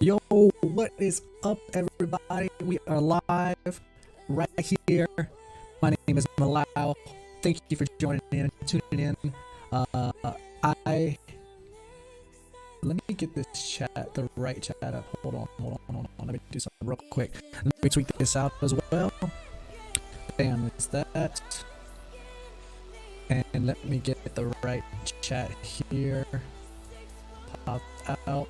Yo, what is up, everybody? We are live right here. My name is Malau. Thank you for joining in and tuning in. I let me get this chat, the right chat up. Hold on. Let me do something real quick. Let me tweak this out as well. Bam, is that? And let me get the right chat here. Pop out.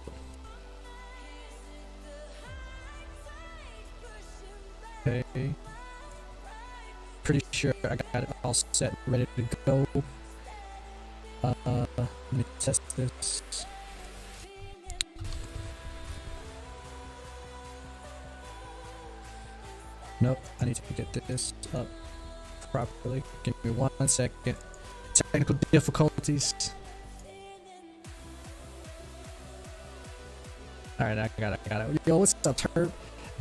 Okay. Pretty sure I got it all set, ready to go. Let me test this. Nope, I need to get this up properly. Give me 1 second. Technical difficulties. Alright, I got it. Yo, what's up, Derp?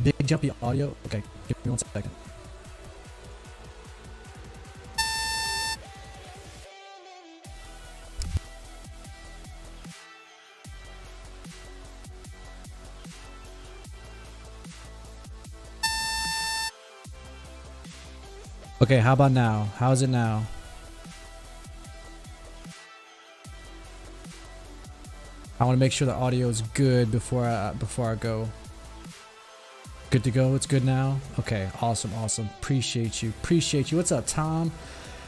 Big jumpy audio. Okay, give me 1 second. Okay, how about now? How's it now? I want to make sure the audio is good before I go. Good to go. It's good now. Okay, awesome. Appreciate you. What's up, Tom?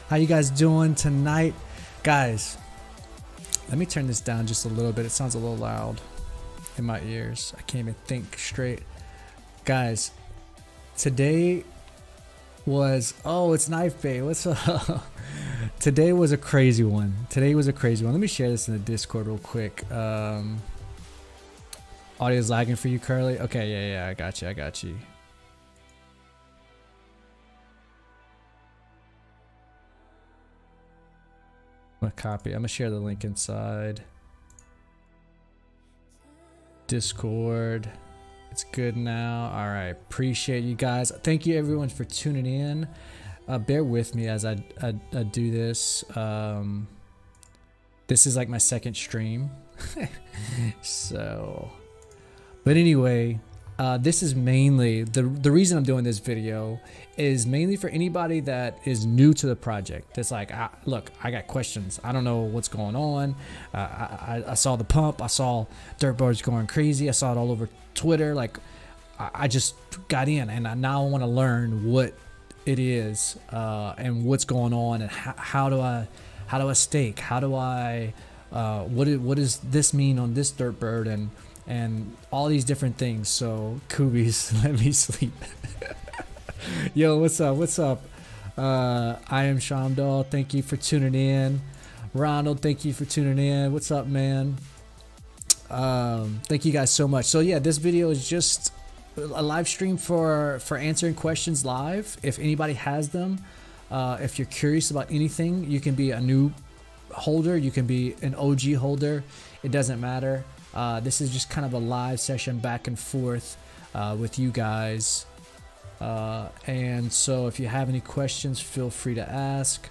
How you guys doing tonight, guys? Let me turn this down just a little bit. It sounds a little loud in my ears. I can't even think straight, guys. Today was it's Knife Bay. What's up? Today was a crazy one. Let me share this in the Discord real quick. Audio's lagging for you, Curly. Okay, yeah, I got you. I'm gonna copy. I'm gonna share the link inside Discord. It's good now. All right, appreciate you guys. Thank you everyone for tuning in. Bear with me as I do this. This is like my second stream. So, but anyway, this is mainly the reason I'm doing this video is mainly for anybody that is new to the project. That's like, look, I got questions. I don't know what's going on. I saw the pump. I saw Derp Birds going crazy. I saw it all over Twitter. Like, I just got in, and now I want to learn what it is and what's going on, and how do I stake? How do I what does this mean on this Derp Bird, and all these different things. So Kubies, let me sleep. Yo, what's up? I am Shamdal. Thank you for tuning in. Ronald, thank you for tuning in. What's up, man? Thank you guys so much. So yeah, this video is just a live stream for answering questions live. If anybody has them, if you're curious about anything, you can be a new holder, you can be an OG holder, it doesn't matter. This is just kind of a live session back and forth with you guys, and so if you have any questions, feel free to ask.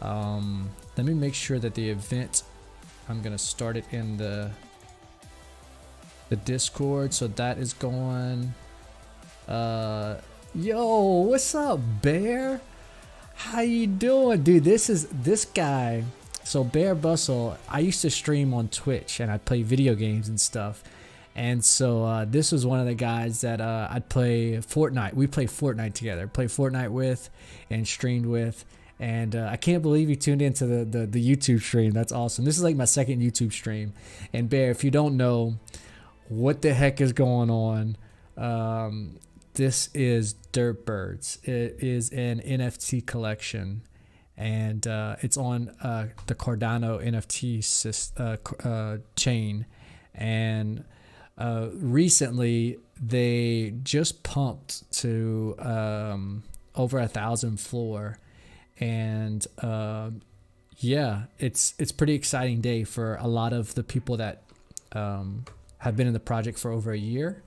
Let me make sure that the event, I'm gonna start it in the Discord, so that is going. Yo, what's up, Bear? How you doing, dude? This guy. So Bear Bustle, I used to stream on Twitch and I'd play video games and stuff, and so this was one of the guys that I'd play Fortnite. We play Fortnite together, with and streamed with, and I can't believe you tuned into the YouTube stream. That's awesome. This is like my second YouTube stream. And Bear, if you don't know what the heck is going on, this is Derp Birds. It is an NFT collection, and it's on the Cardano NFT chain. And recently they just pumped to over 1,000 floor, and yeah, it's pretty exciting day for a lot of the people that have been in the project for over a year,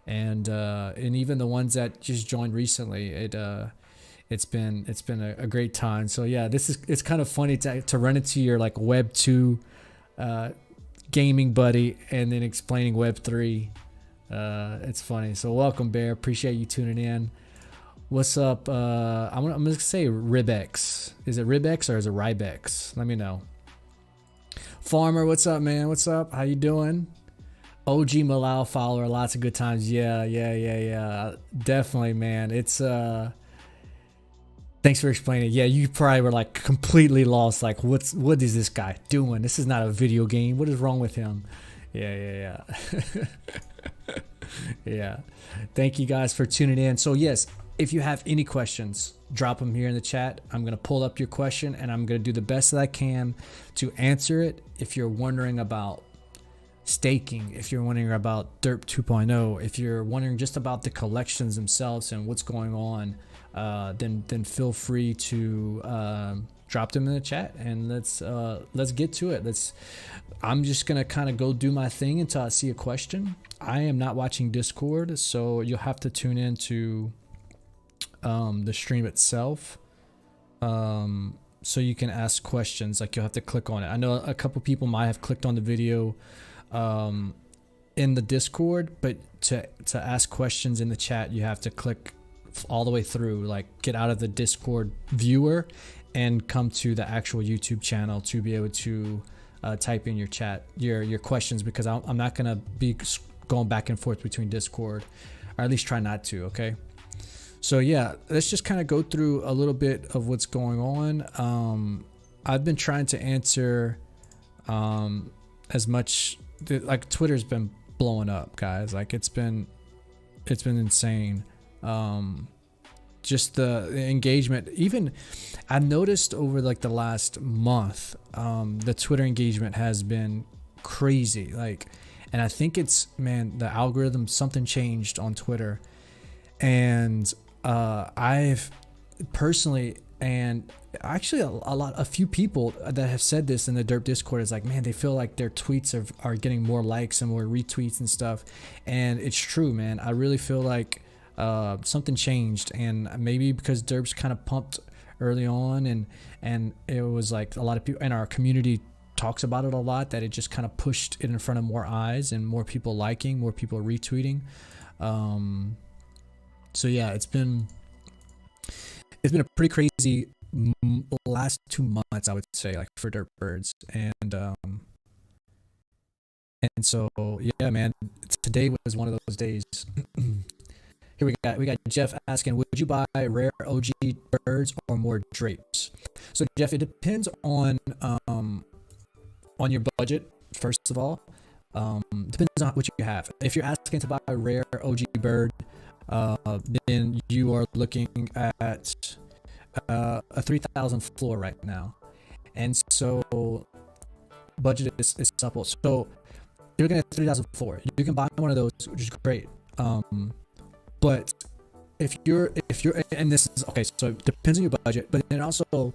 and even the ones that just joined recently. It's been a great time. So yeah, it's kind of funny to run into your like Web 2 gaming buddy and then explaining Web 3 It's funny. So welcome, Bear. Appreciate you tuning in. What's up? I'm gonna say Ribex. Is it Ribex or is it Rybex? Let me know. Farmer, what's up, man? What's up? How you doing? OG Malau follower, lots of good times. Yeah. Definitely, man. It's thanks for explaining. Yeah, you probably were like completely lost. Like, what is this guy doing? This is not a video game. What is wrong with him? Yeah. Yeah. Thank you guys for tuning in. So yes, if you have any questions, drop them here in the chat. I'm going to pull up your question and I'm going to do the best that I can to answer it. If you're wondering about staking, if you're wondering about Derp 2.0, if you're wondering just about the collections themselves and what's going on, then feel free to drop them in the chat and let's get to it. I'm just gonna kind of go do my thing until I see a question. I am not watching Discord, so you'll have to tune in to the stream itself, so you can ask questions. Like, you'll have to click on it. I know a couple people might have clicked on the video in the Discord, but to ask questions in the chat, you have to click all the way through, like get out of the Discord viewer and come to the actual YouTube channel to be able to type in your chat, your questions, because I'm not gonna be going back and forth between Discord, or at least try not to. Okay, so yeah, let's just kind of go through a little bit of what's going on. I've been trying to answer as much, like Twitter's been blowing up, guys. Like it's been insane. Just the engagement, even I've noticed over like the last month, the Twitter engagement has been crazy. Like, and I think it's, man, the algorithm, something changed on Twitter, and I've personally, and actually a few people that have said this in the Derp Discord, is like, man, they feel like their tweets are getting more likes and more retweets and stuff. And it's true, man. I really feel like something changed, and maybe because Derp's kind of pumped early on, and it was like a lot of people in our community talks about it a lot, that it just kind of pushed it in front of more eyes and more people liking, more people retweeting. So yeah, it's been a pretty crazy last 2 months, I would say, like for Derp Birds. And so yeah, man, today was one of those days. Here we got Jeff asking, would you buy rare OG birds or more drapes? So Jeff, it depends on your budget, first of all. Depends on what you have. If you're asking to buy a rare OG bird, then you are looking at a 3,000 floor right now, and so budget is supple. So you're looking at 3,000 floor. You can buy one of those, which is great. But if you're, and this is okay, so it depends on your budget, but then also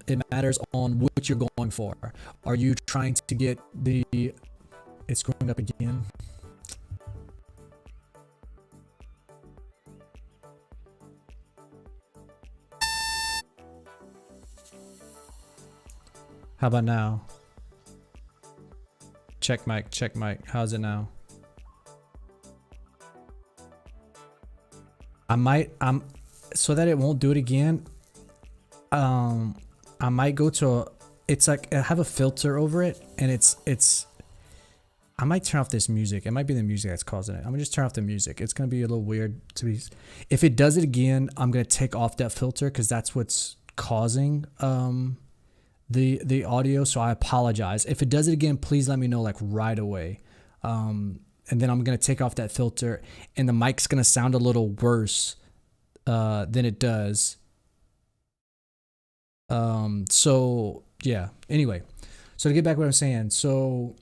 it matters on what you're going for. Are you trying to get it's screwing up again? How about now? Check mic. How's it now? So that it won't do it again, I might go to it's like I have a filter over it, and it's I might turn off this music. It might be the music that's causing it. I'm gonna just turn off the music. It's gonna be a little weird to be. If it does it again, I'm gonna take off that filter, because that's what's causing the audio. So I apologize. If it does it again, please let me know, like, right away. And then I'm gonna take off that filter, and the mic's gonna sound a little worse than it does. So yeah, anyway, so to get back to what I'm saying, so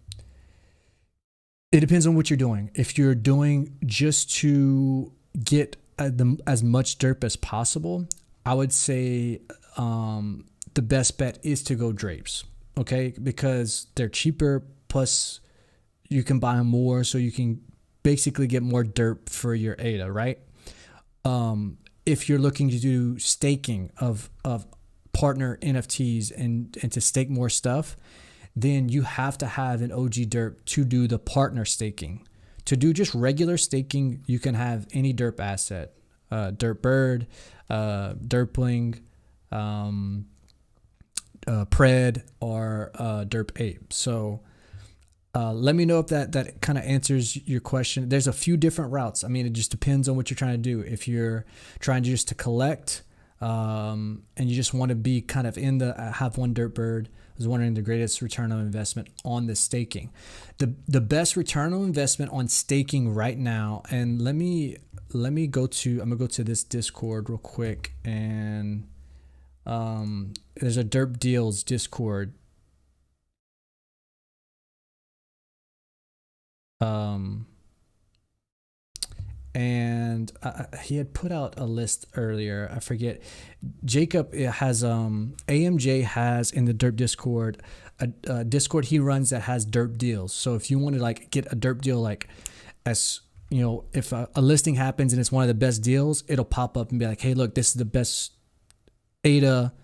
it depends on what you're doing. If you're doing just to get as much derp as possible, I would say the best bet is to go drapes, okay? Because they're cheaper, plus you can buy more, so you can basically get more derp for your ADA, right? If you're looking to do staking of partner NFTs and to stake more stuff, then you have to have an OG derp to do the partner staking, to do just regular staking, you can have any derp asset, Derp Bird, Derpling, Pred, or Derp Ape. So let me know if that kind of answers your question. There's a few different routes. I mean, it just depends on what you're trying to do. If you're trying just to collect, and you just want to be kind of in the have one Derp Bird, I was wondering the greatest return on investment on the staking. The best return on investment on staking right now, and let me go to, I'm gonna go to this Discord real quick, and there's a Derp Deals Discord. And he had put out a list earlier. I forget. Jacob has AMJ has in the Derp Discord a Discord he runs that has Derp deals. So if you want to like get a Derp deal, like as you know, if a listing happens and it's one of the best deals, it'll pop up and be like, hey, look, this is the best ADA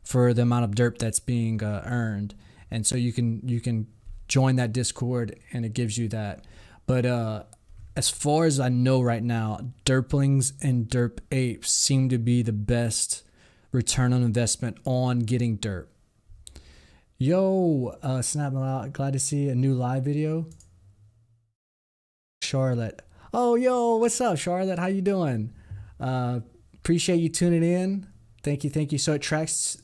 for the amount of Derp that's being earned. And so you can join that Discord and it gives you that. But as far as I know right now, Derplings and Derp Apes seem to be the best return on investment on getting Derp. Yo, Snap Out, glad to see a new live video. Charlotte. Oh, yo, what's up, Charlotte? How you doing? Appreciate you tuning in. Thank you. So it tracks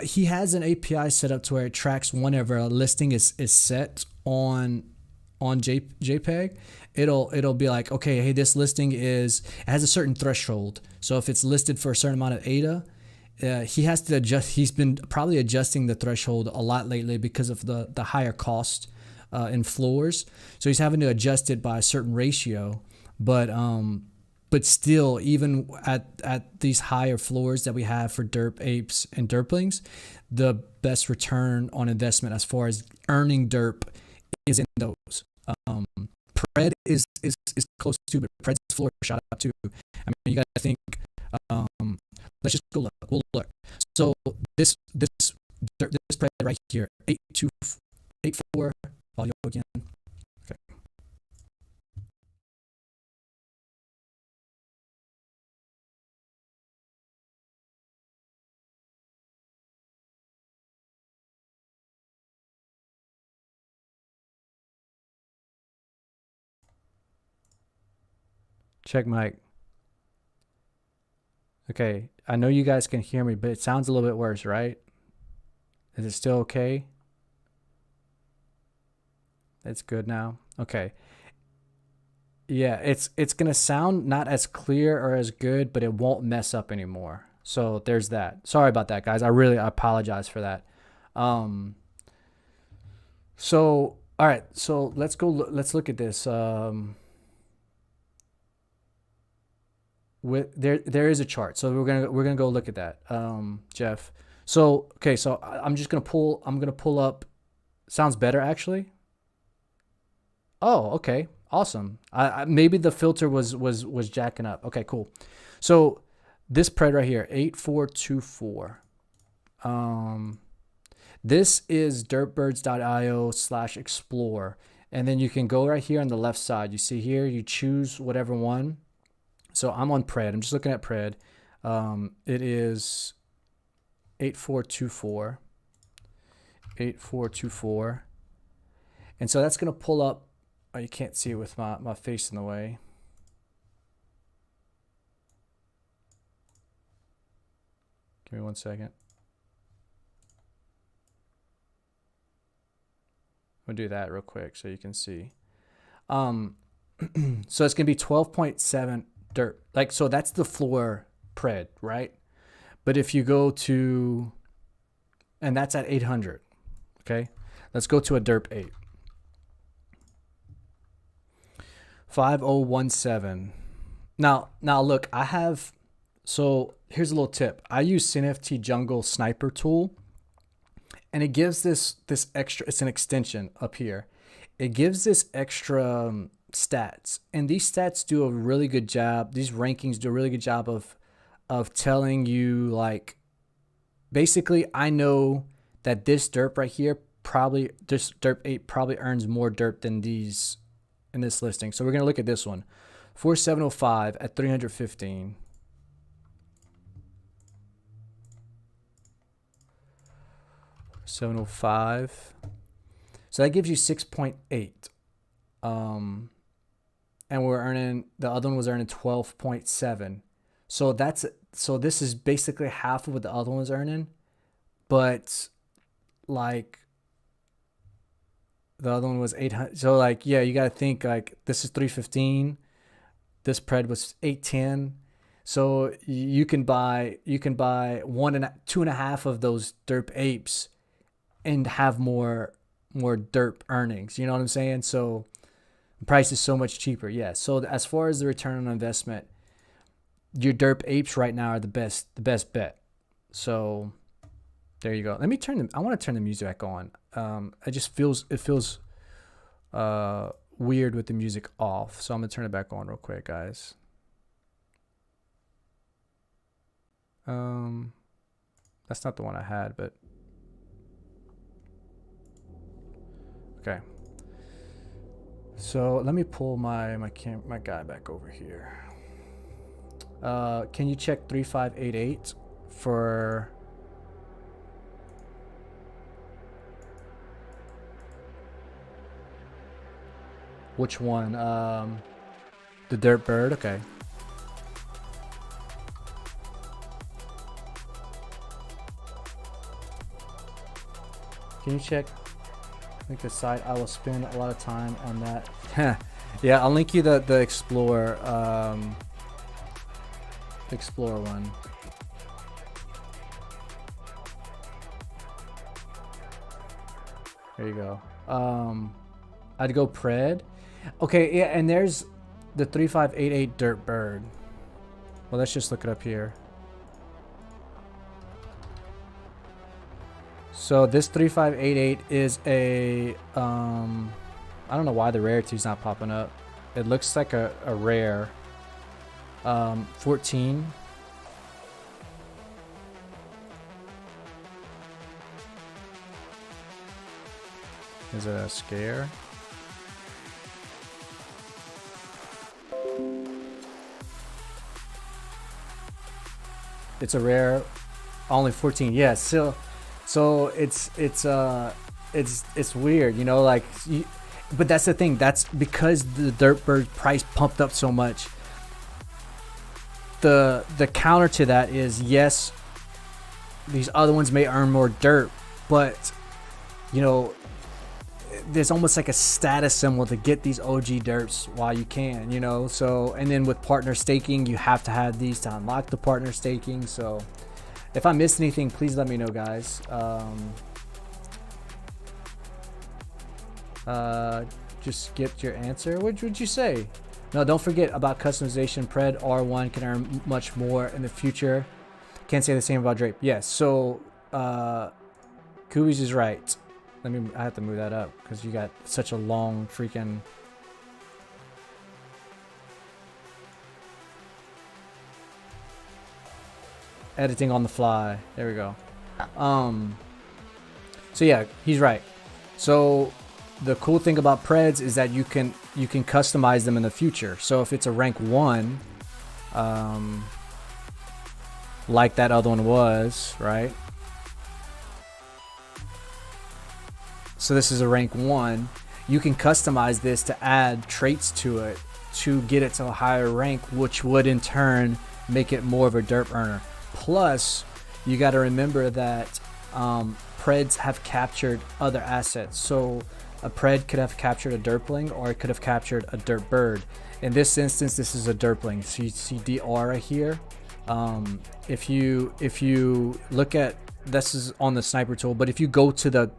he has an API set up to where it tracks whenever a listing is set on JPEG. It'll be like, okay, hey, this listing has a certain threshold. So if it's listed for a certain amount of ADA, he has to adjust. He's been probably adjusting the threshold a lot lately because of the higher cost in floors. So he's having to adjust it by a certain ratio. But still, even at these higher floors that we have for Derp Apes and Derplings, the best return on investment as far as earning Derp is in those. Pred is close to, but Pred's floor shot up too. I mean, you got to think. Let's just go look. We'll look. So this Pred right here, 8284. I'll go again. Okay. Check mic. Okay, I know you guys can hear me, but it sounds a little bit worse, right? Is it still okay? It's good now. Okay. Yeah, it's gonna sound not as clear or as good, but it won't mess up anymore. So there's that. Sorry about that, guys. I apologize for that. So all right, so let's look at this. There is a chart, so we're gonna go look at that, Jeff. So okay, so I'm gonna pull up. Sounds better actually. Oh, okay, awesome. I maybe the filter was jacking up. Okay, cool. So this Pred right here, 8424. This is derpbirds.io/explore, and then you can go right here on the left side. You see here, you choose whatever one. So I'm on Pred. I'm just looking at Pred. It is 8424. 8424. And so that's going to pull up. Oh, you can't see it with my face in the way. Give me 1 second. We'll do that real quick so you can see. So it's going to be 12.7 Derp. Like, so that's the floor Pred, right? But if you go to, and that's at 800. Okay. Let's go to a Derp 8. 5017. Now look, so here's a little tip. I use CNFT Jungle Sniper tool, and it gives this extra, it's an extension up here. It gives this extra stats, and these stats do a really good job. These rankings do a really good job of telling you, like, basically, I know that this derp right here probably, this Derp 8 probably earns more derp than these in this listing. So we're going to look at this one. 4705 at 315. $705. So that gives you 6.8. And we're earning, the other one was earning 12.7. So this is basically half of what the other one was earning, but like the other one was 800. So like, yeah, you got to think like this is 315. This pred was 810. So you can buy 2.5 of those derp apes and have more derp earnings. You know what I'm saying? So the price is so much cheaper. Yeah. So as far as the return on investment, your derp apes right now are the best bet. So there you go. Let me turn them. I want to turn the music back on. It feels weird with the music off. So I'm gonna turn it back on real quick, guys. That's not the one I had, but okay. So let me pull my guy back over here. Can you check 3588 for which one? The Derp Bird. Okay. Can you check? I think the site, I will spend a lot of time on that. Yeah, I'll link you the Explorer one. There you go. I'd go pred. Okay, yeah, and there's the 3588 Derp Bird. Well, let's just look it up here. So this 3588 is a I don't know why the rarity's not popping up. It looks like a rare 14. Is it a scare? It's a rare, only 14. Yeah, so it's weird, you know, like but that's the thing, that's because the Derp Bird price pumped up so much. The counter to that is, yes, these other ones may earn more dirt, but you know, there's almost like a status symbol to get these OG derps while you can, you know. So, and then with partner staking, you have to have these to unlock the partner staking. So if I missed anything, please let me know, guys. Just get your answer. What would you say? No, don't forget about customization. Pred R1 can earn much more in the future. Can't say the same about Drape. Yes, so Kubi's is right. I have to move that up because you got such a long freaking editing on the fly. There we go. So yeah, he's right. So the cool thing about Preds is that you can customize them in the future. So if it's a rank 1, like that other one was, right? So this is a rank 1. You can customize this to add traits to it to get it to a higher rank, which would in turn make it more of a derp earner. Plus, you got to remember that Preds have captured other assets. So a Pred could have captured a derpling, or it could have captured a Derp Bird. In this instance, this is a derpling. So you see DR right here. If you look at, this is on the sniper tool, but if you go to the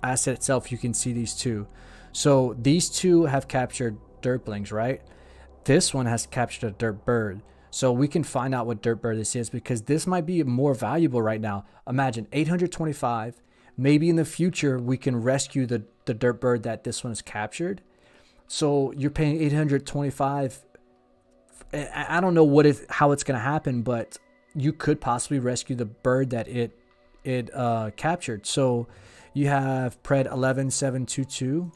asset itself, you can see these two. So these two have captured derplings, right? This one has captured a Derp Bird. So we can find out what Derp Bird this is, because this might be more valuable right now. Imagine 825. Maybe in the future we can rescue the Derp Bird that this one has captured. So you're paying 825. I don't know how it's going to happen, but you could possibly rescue the bird that it it captured. So you have pred 11722.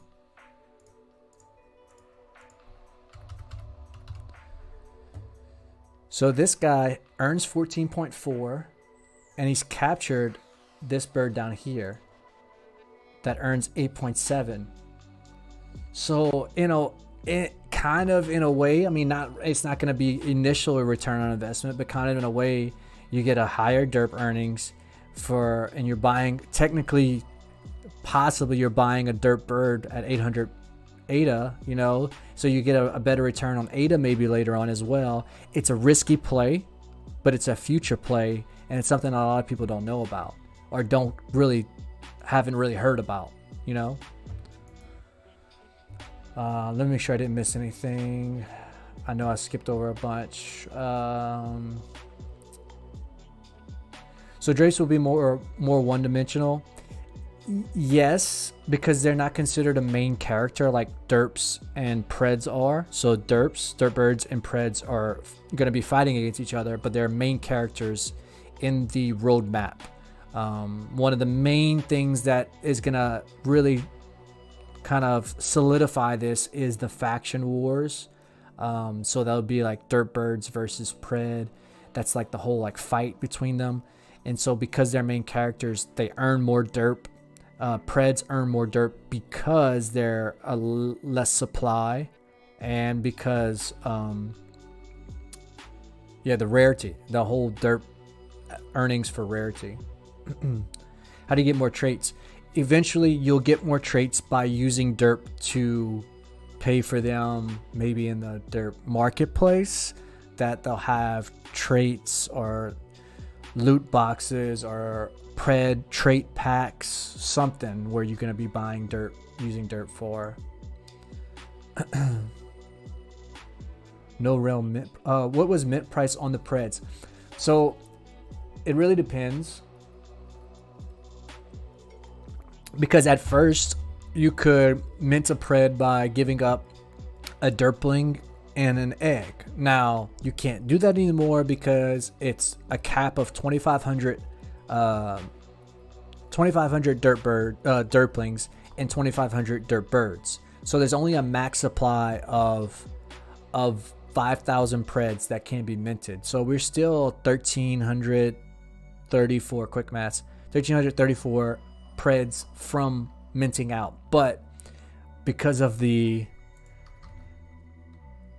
So this guy earns 14.4, and he's captured this bird down here that earns 8.7. So, you know, it kind of in a way, I mean, it's not going to be initial return on investment, but kind of in a way, you get a higher derp earnings and you're buying, technically, possibly you're buying a derp bird at 800 ADA, you know, so you get a better return on ADA maybe later on as well. It's a risky play, but it's a future play, and it's something a lot of people don't know about or haven't really heard about, you know. Let me make sure I didn't miss anything. I know I skipped over a bunch. So drapes will be more one-dimensional. Yes, because they're not considered a main character like derps and preds are. So derp birds and preds are going to be fighting against each other, but they're main characters in the roadmap. One of the main things that is going to really kind of solidify this is the faction wars. So that would be like derp birds versus pred. That's like the whole like fight between them. And so because they're main characters, they earn more derp. Preds earn more derp because they're a less supply, and because the rarity, the whole derp earnings for rarity. How do you get more traits? Eventually you'll get more traits by using derp to pay for them, maybe in the derp marketplace, that they'll have traits or loot boxes or pred trait packs, something where you're going to be buying derp, using derp for. No real mint. What was mint price on the preds? So it really depends, because at first you could mint a pred by giving up a derpling and an egg. Now you can't do that anymore because it's a cap of 2,500 derplings and 2,500 derp birds. So there's only a max supply of 5,000 preds that can be minted. So we're still 1,334 quick maths, 1,334 preds from minting out. But because of the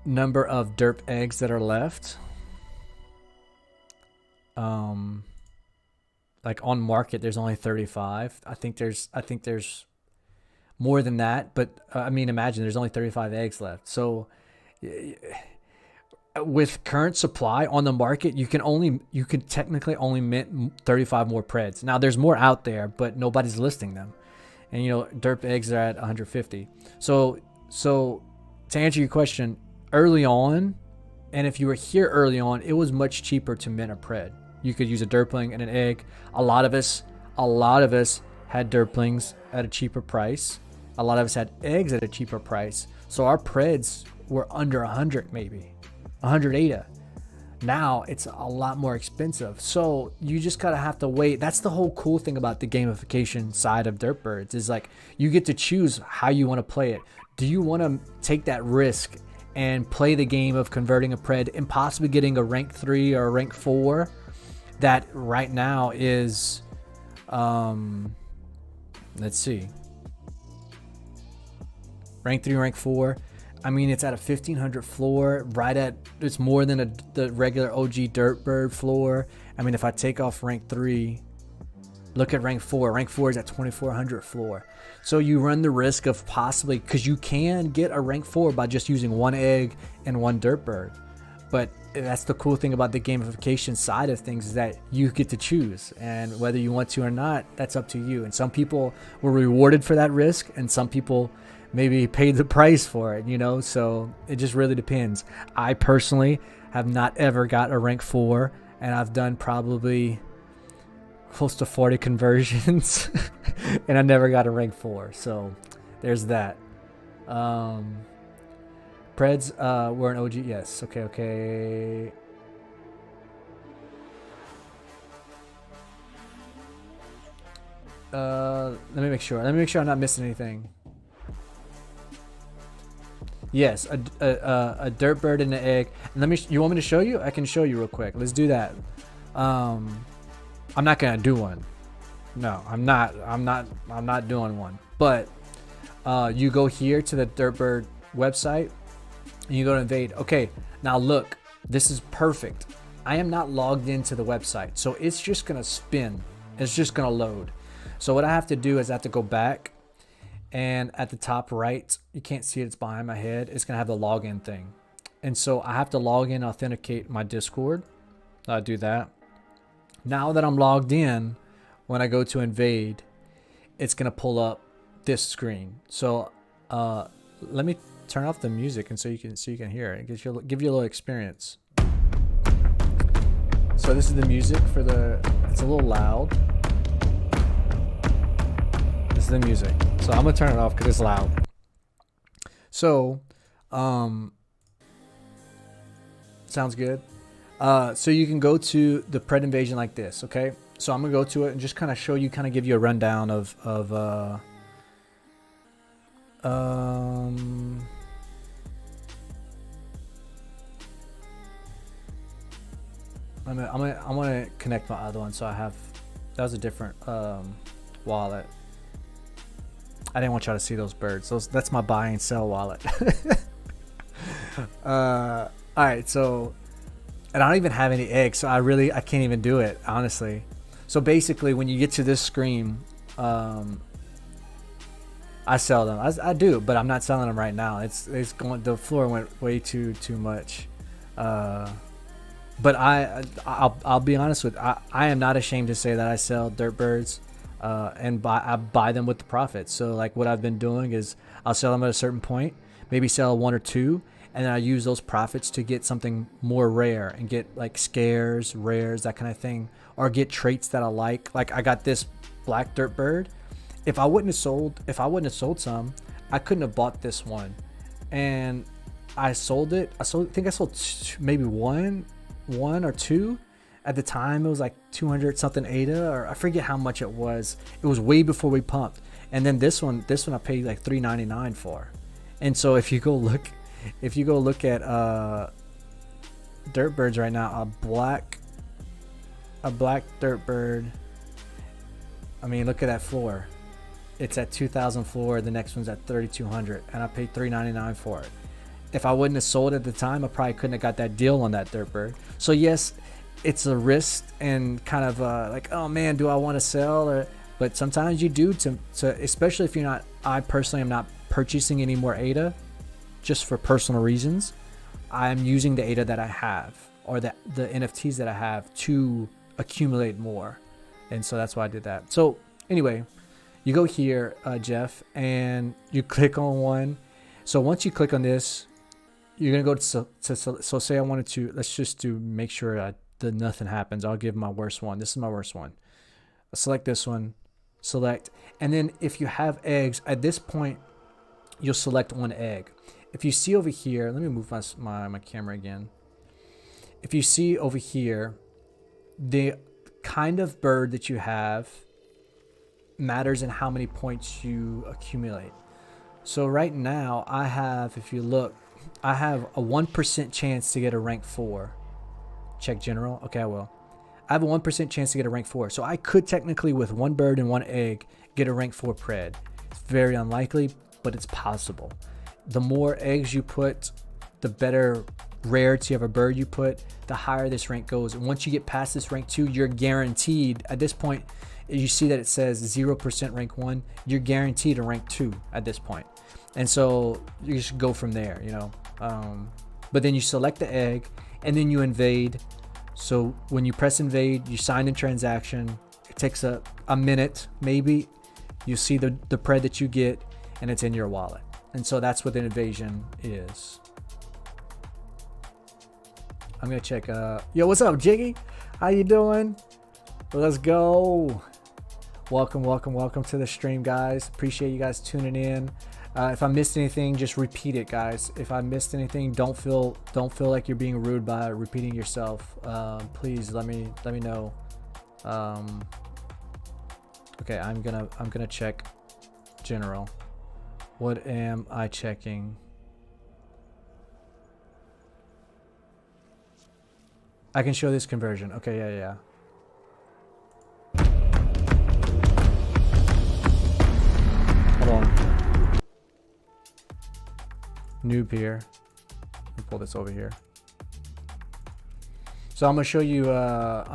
number of derp eggs that are left, like on market there's only 35. I think there's more than that, but I mean, imagine there's only 35 eggs left. So with current supply on the market, you can technically only mint 35 more preds. Now there's more out there, but nobody's listing them, and you know, derp eggs are at 150. So to answer your question, early on, and if you were here early on, it was much cheaper to mint a pred. You could use a derpling and an egg. A lot of us had derplings at a cheaper price. A lot of us had eggs at a cheaper price. So our preds were under 100, maybe 180. Now it's a lot more expensive. So you just gotta have to wait. That's the whole cool thing about the gamification side of Derp Birds, is like you get to choose how you want to play it. Do you want to take that risk and play the game of converting a pred and possibly getting a rank 3 or a rank 4 that right now is let's see, rank 3, rank 4, I mean, it's at a 1500 floor, it's more than the regular OG Derp Bird floor. I mean, if I take off rank 3, look at rank 4. Rank 4 is at 2400 floor. So you run the risk of possibly, because you can get a rank 4 by just using one egg and one Derp Bird. But that's the cool thing about the gamification side of things, is that you get to choose, and whether you want to or not, that's up to you. And some people were rewarded for that risk, and some people maybe paid the price for it, you know. So it just really depends. I personally have not ever got a rank 4, and I've done probably close to 40 conversions and I never got a rank 4. So there's that. Preds were an OG. Yes. Okay. Let me make sure. Let me make sure I'm not missing anything. Yes, a dirt bird and an egg. And let me. You want me to show you? I can show you real quick. Let's do that. I'm not gonna do one. No, I'm not. I'm not doing one. But you go here to the Derp Bird website, and you go to invade. Okay, now look. This is perfect. I am not logged into the website, so it's just gonna spin. It's just gonna load. So what I have to do is I have to go back, and at the top right, you can't see it, it's behind my head, it's gonna have the login thing. And so I have to log in, authenticate my Discord. I do that. Now that I'm logged in, when I go to invade, it's gonna pull up this screen. So let me turn off the music and so you can hear it. Give you a little experience. So this is the music for the, it's a little loud. This is the music. So I'm gonna turn it off because it's loud. So, sounds good. So you can go to the Pred Invasion like this, okay? So I'm gonna go to it and just kind of show you, kind of give you a rundown of I'm gonna connect my other one, so I have, that was a different wallet. I didn't want y'all to see those birds. That's my buy and sell wallet. All right, so, and I don't even have any eggs, so I can't even do it, honestly. So basically, when you get to this screen, I sell them. I do, but I'm not selling them right now. It's going. The floor went way too much. But I'll be honest with. I am not ashamed to say that I sell Derp Birds, and I buy them with the profits. So like what I've been doing is I'll sell them at a certain point, maybe sell one or two, and then I use those profits to get something more rare and get like scares, rares, that kind of thing, or get traits that I like. Like I got this black Derp Bird. If I wouldn't have sold some, I couldn't have bought this one, and I sold it. I think I sold maybe one or two. At the time, it was like 200 something ADA, or I forget how much it was. It was way before we pumped. And then this one I paid like $3.99 for. And so if you go look at Derp Birds right now, a black Derp Bird. I mean, look at that floor. It's at 2,000 floor. The next one's at 3,200, and I paid $3.99 for it. If I wouldn't have sold at the time, I probably couldn't have got that deal on that Derp Bird. So yes, it's a risk and kind of like, oh man, do I want to sell? But sometimes you do, to especially if you're not. I personally am not purchasing any more ADA, just for personal reasons. I'm using the ADA that I have, or the NFTs that I have, to accumulate more, and so that's why I did that. So anyway, you go here, Jeff, and you click on one. So once you click on this, you're gonna go so say I wanted to, let's just make sure that nothing happens. I'll give my worst one. This is my worst one. I'll select this one, select, and then if you have eggs at this point, you'll select one egg. If you see over here, let me move my camera again. If you see over here, the kind of bird that you have matters in how many points you accumulate. So right now I have, if you look, I have a 1% chance to get a rank 4. Check general. Okay, I will. I have a 1% chance to get a rank 4. So I could technically, with one bird and one egg, get a rank 4 pred. It's very unlikely, but it's possible. The more eggs you put, the better rarity of a bird you put, the higher this rank goes. And once you get past this rank 2, you're guaranteed. At this point, you see that it says 0% rank 1. You're guaranteed a rank 2 at this point. And so you should go from there, you know. But then you select the egg, and then you invade. So when you press invade, you sign in transaction. It takes a minute, maybe. You see the pred that you get, and it's in your wallet. And so that's what an invasion is. I'm gonna check. Yo, what's up, Jiggy? How you doing? Let's go. Welcome to the stream, guys. Appreciate you guys tuning in. If I missed anything, just repeat it, guys. If I missed anything, don't feel like you're being rude by repeating yourself. Please let me know. Okay, I'm gonna check general. What am I checking? I can show this conversion. Okay, yeah. Hold on. Noob here. Let me pull this over here. So I'm gonna show you. The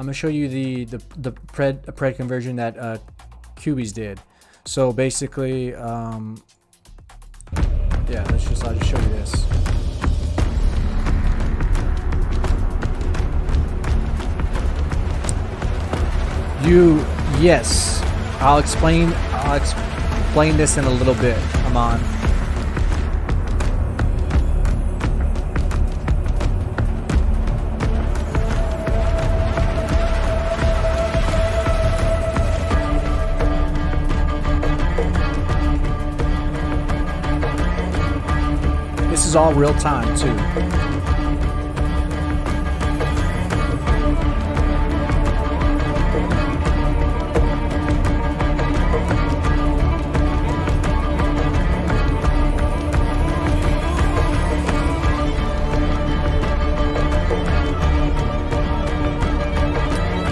pred conversion that QBs did. So basically, yeah. I'll just show you this. Yes. I'll explain this in a little bit. I'm on. This is all real time too.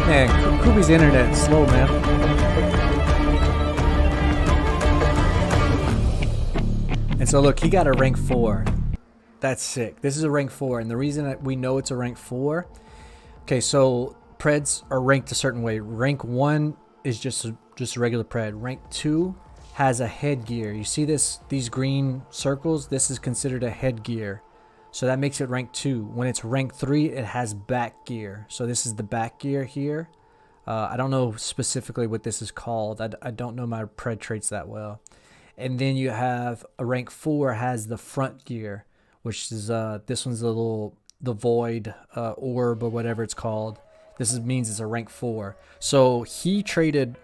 Man, Kubi's internet is slow, man. And so look, he got a rank 4. That's sick. This is a rank 4, and the reason that we know it's a rank 4. Okay, so Preds are ranked a certain way. Rank 1 is just a regular Pred. Rank 2 has a headgear. You see these green circles? This is considered a headgear. So that makes it rank 2. When it's rank 3, it has back gear. So this is the back gear here. I don't know specifically what this is called. I don't know my Pred traits that well. And then you have a rank 4 has the front gear, which is this one's the void orb or whatever it's called. This means it's a rank 4. So he traded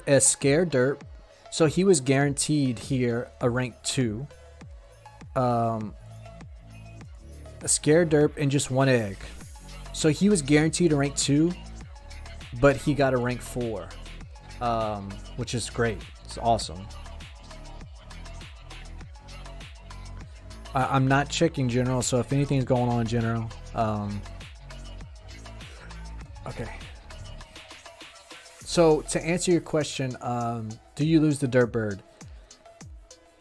a scare derp. So he was guaranteed here a rank 2. A scare derp and just 1 egg. So he was guaranteed a rank 2, but he got a rank 4. Which is great. It's awesome. I'm not checking general, so if anything's going on in general, okay. So to answer your question, do you lose the Derp Bird?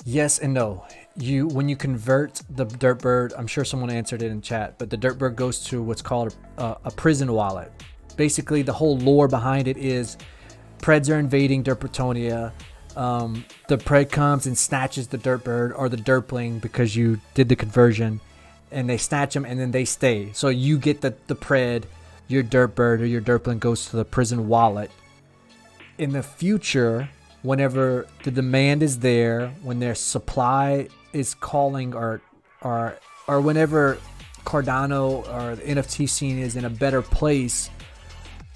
Yes and no. When you convert the Derp Bird, I'm sure someone answered it in chat, but the Derp Bird goes to what's called a prison wallet. Basically, the whole lore behind it is Preds are invading Derptonia. The Pred comes and snatches the Derp Bird or the Derpling because you did the conversion, and they snatch them and then they stay. So you get the Pred, your Derp Bird or your Derpling goes to the prison wallet. In the future, whenever the demand is there, when their supply is calling, or whenever Cardano or the NFT scene is in a better place,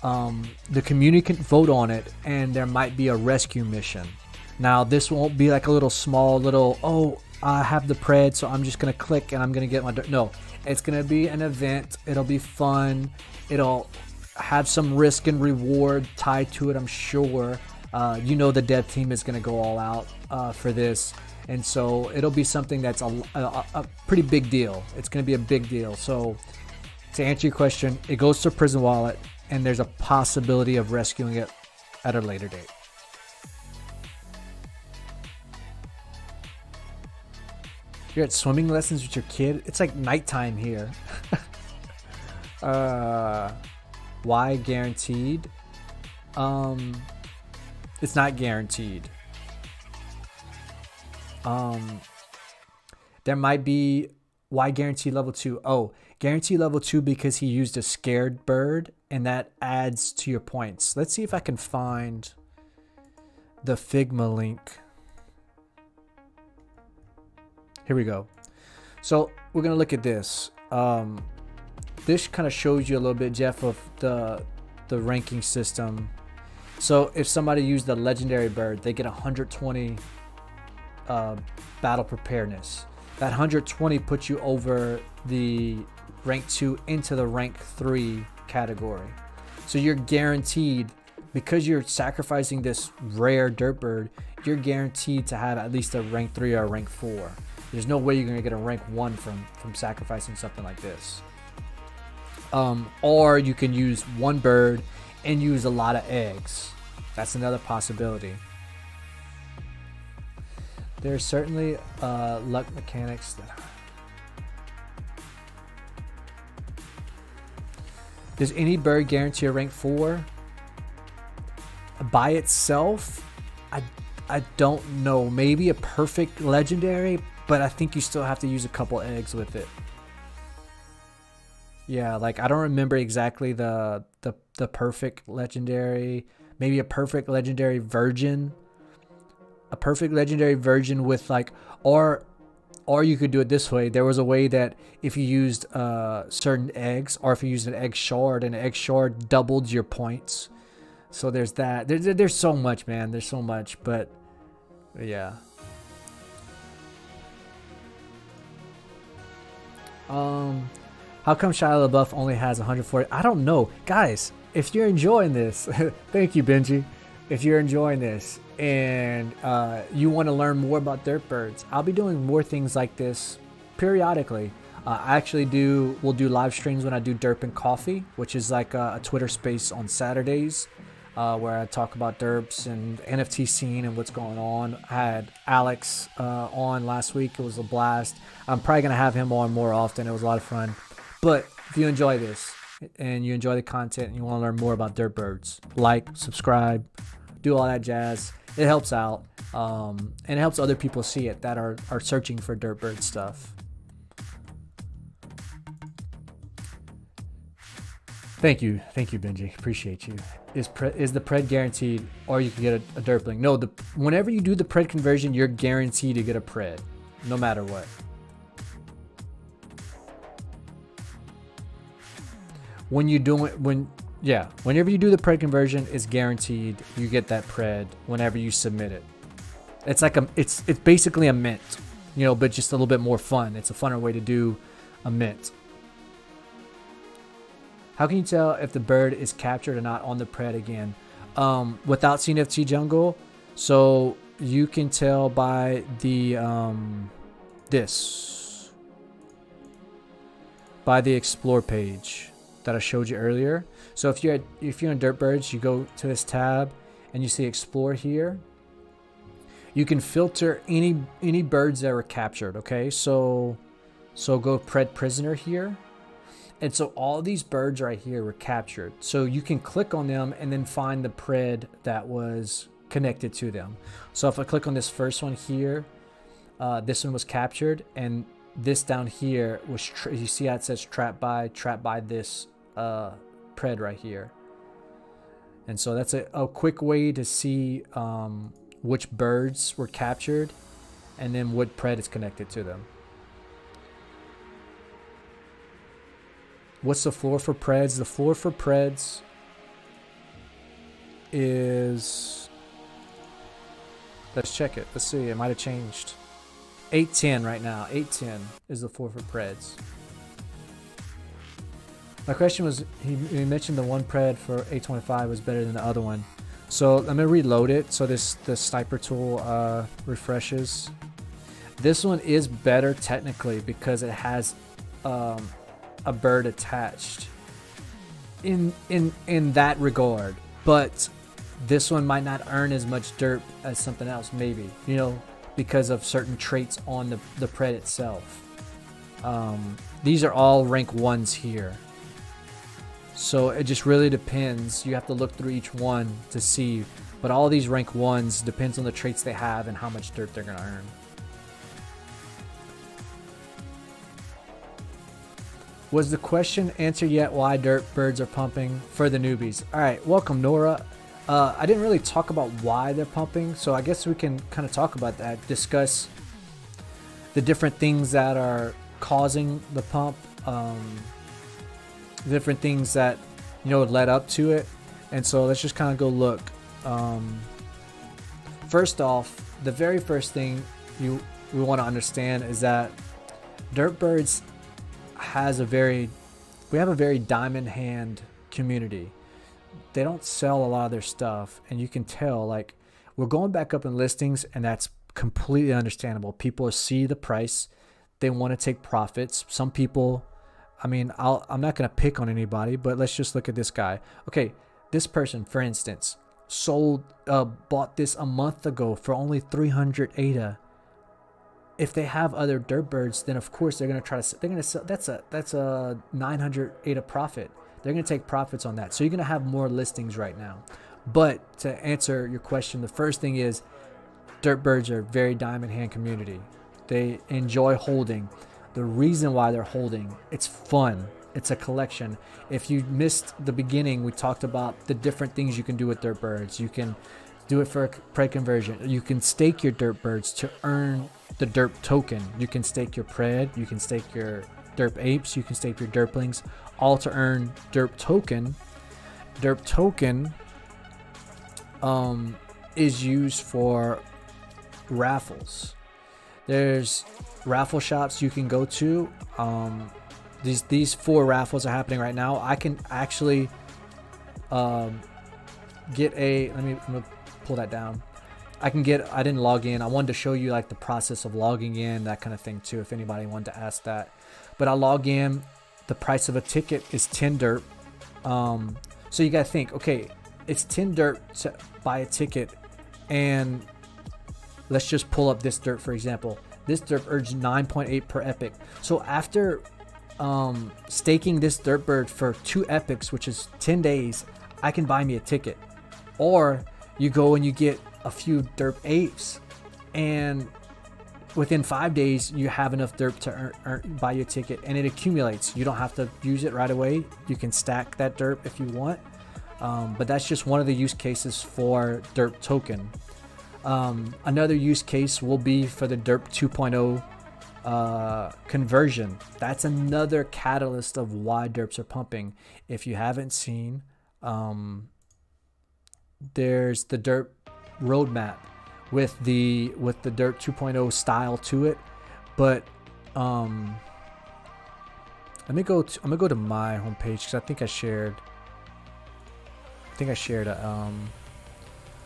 the community can vote on it, and there might be a rescue mission. Now, this won't be like a little, I have the Pred, so I'm just going to click and I'm going to get my... No, it's going to be an event. It'll be fun. It'll have some risk and reward tied to it, I'm sure. The dev team is going to go all out for this. And so it'll be something that's a pretty big deal. It's going to be a big deal. So to answer your question, it goes to prison wallet, and there's a possibility of rescuing it at a later date. You're at swimming lessons with your kid? It's like nighttime here. Why guaranteed? It's not guaranteed. There might be... Why guarantee level 2? Oh, guarantee level 2 because he used a scared bird, and that adds to your points. Let's see if I can find the Figma link. Here we go. So we're gonna look at this. This kind of shows you a little bit, Jeff, of the ranking system. So if somebody used the legendary bird, they get 120 battle preparedness. That 120 puts you over the rank 2 into the rank 3 category. So you're guaranteed, because you're sacrificing this rare Derp Bird, you're guaranteed to have at least a rank 3 or a rank 4. There's no way you're going to get a rank 1 from sacrificing something like this. Or you can use one bird and use a lot of eggs. That's another possibility. There's certainly luck mechanics that... Does any bird guarantee a rank 4? By itself, I don't know. Maybe a perfect legendary, but I think you still have to use a couple eggs with it. Yeah, like I don't remember exactly the perfect legendary. Maybe a perfect legendary virgin. A perfect legendary virgin with like, or you could do it this way. There was a way that if you used certain eggs, or if you used an egg shard, and an egg shard doubled your points. So there's that. There's so much, man. There's so much, but yeah. How come Shia LaBeouf only has 140? I don't know, guys. If you're enjoying this, thank you, Benji. If you're enjoying this and you want to learn more about Derp Birds, I'll be doing more things like this periodically. I actually we'll do live streams when I do Derp and Coffee, which is like a Twitter space on Saturdays, where I talk about derps and NFT scene and what's going on. I had Alex on last week. It was a blast. I'm probably going to have him on more often. It was a lot of fun. But if you enjoy this and you enjoy the content and you want to learn more about Derp Birds, like, subscribe, do all that jazz. It helps out, and it helps other people see it that are searching for Derp Bird stuff. Thank you, Benji. Appreciate you. Is the pred guaranteed, or you can get a derpling? No, whenever you do the pred conversion, you're guaranteed to get a pred, no matter what. Whenever you do the pred conversion, it's guaranteed you get that pred whenever you submit it. It's like it's basically a mint, but just a little bit more fun. It's a funner way to do a mint. How can you tell if the bird is captured or not on the pred again? Without CNFT Jungle, so you can tell by the by the explore page that I showed you earlier. So if you're in Derp Birds, you go to this tab and you see explore here. You can filter any birds that were captured. Okay, so go pred prisoner here. And so all these birds right here were captured. So you can click on them and then find the pred that was connected to them. So if I click on this first one here, this one was captured, and this down here was, you see how it says trapped by this pred right here. And so that's a quick way to see which birds were captured and then what pred is connected to them. What's the floor for preds? The floor for preds is, let's check it. Let's see. It might have changed. 810 right now. 810 is the floor for preds. My question was, he mentioned the one pred for 825 was better than the other one. So I'm gonna reload it so the sniper tool refreshes. This one is better technically because it has a bird attached in that regard, but this one might not earn as much derp as something else, maybe, because of certain traits on the pred itself. These are all rank 1s here, so it just really depends. You have to look through each one to see, but all these rank 1s depends on the traits they have and how much derp they're gonna earn. Was the question answered yet why Derp Birds are pumping? For the newbies. Alright, welcome Nora. I didn't really talk about why they're pumping, so I guess we can kind of talk about that. Discuss the different things that are causing the pump. Different things that, led up to it. And so let's just kind of go look. First off, the very first thing we want to understand is that Derp Birds we have a very diamond hand community. They don't sell a lot of their stuff, and you can tell, like, we're going back up in listings, and that's completely understandable. People see the price, they want to take profits. Some people, I mean, I'm not going to pick on anybody, but let's just look at this guy. Okay, this person, for instance, bought this a month ago for only 300 ADA. If they have other Derp Birds, then of course they're going to try to, they're going to sell, that's a 900 ADA profit. They're going to take profits on that. So you're going to have more listings right now. But to answer your question, the first thing is Derp Birds are a very diamond hand community. They enjoy holding. The reason why they're holding, it's fun. It's a collection. If you missed the beginning, we talked about the different things you can do with Derp Birds. You can do it for pre-conversion. You can stake your Derp Birds to earn the Derp token. You can stake your Pred. You can stake your Derp Apes. You can stake your Derplings, all to earn Derp token. Derp token is used for raffles. There's raffle shops you can go to. These 4 raffles are happening right now. I can actually get a, I'm gonna pull that down. I didn't log in. I wanted to show you like the process of logging in, that kind of thing too, if anybody wanted to ask that. But I log in, the price of a ticket is 10 Derp. So you gotta think, okay, it's 10 Derp to buy a ticket, and let's just pull up this Derp for example. This Derp earns 9.8 per epic. So after staking this Derp Bird for 2 epics, which is 10 days, I can buy me a ticket. Or you go and you get a few Derp Apes, and within 5 days you have enough Derp to buy your ticket, and it accumulates. You don't have to use it right away. You can stack that Derp if you want, but that's just one of the use cases for Derp token. Another use case will be for the Derp 2.0 conversion. That's another catalyst of why Derps are pumping. If you haven't seen, there's the Derp roadmap with the Derp 2.0 style to it. But I'm gonna go to my homepage because I think I shared a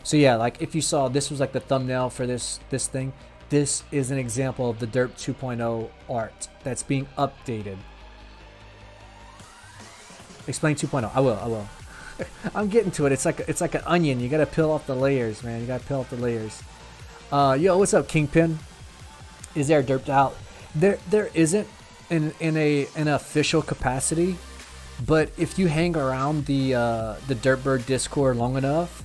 so yeah, like if you saw, this was like the thumbnail for this thing. This is an example of the Derp 2.0 art that's being updated. Explain 2.0. I will. I'm getting to it. It's like an onion. You gotta peel off the layers, man. You gotta peel off the layers. Yo, what's up, Kingpin? Is there derped out? There isn't in an official capacity, but if you hang around the Derp Bird Discord long enough,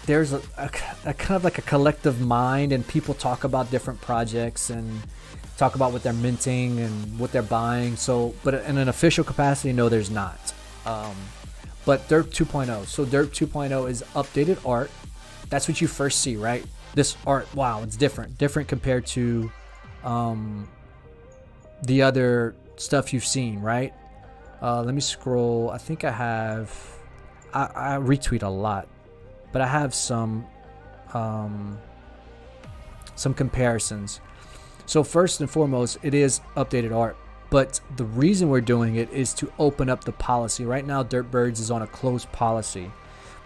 there's a kind of like a collective mind, and people talk about different projects and talk about what they're minting and what they're buying. So, but in an official capacity, no, there's not. But Derp 2.0. So Derp 2.0 is updated art. That's what you first see, right? This art, wow, it's different compared to the other stuff you've seen, right? Let me scroll. I think I retweet a lot, but I have some comparisons. So first and foremost, it is updated art, but the reason we're doing it is to open up the policy. Right now, Derp Birds is on a closed policy.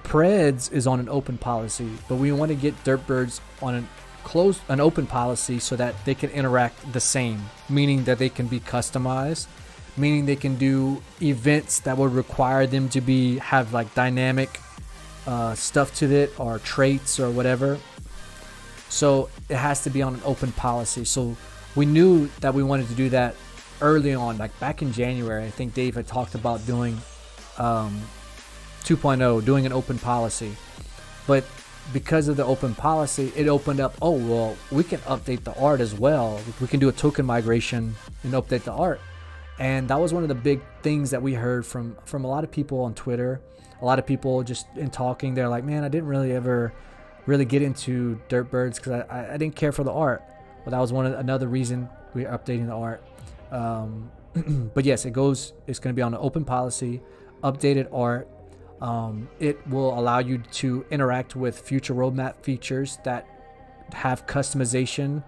Preds is on an open policy, but we want to get Derp Birds on an open policy so that they can interact the same, meaning that they can be customized, meaning they can do events that would require them to have like dynamic stuff to it, or traits or whatever. So it has to be on an open policy. So we knew that we wanted to do that early on, like back in January. I think Dave had talked about doing 2.0, doing an open policy, but because of the open policy, it opened up, oh well, we can update the art as well. We can do a token migration and update the art. And that was one of the big things that we heard from a lot of people on Twitter. A lot of people just in talking, they're like, man, I didn't really ever get into Derp Birds because I didn't care for the art. Well, that was another reason we're updating the art. But yes, it's going to be on an open policy, updated art. It will allow you to interact with future roadmap features that have customizing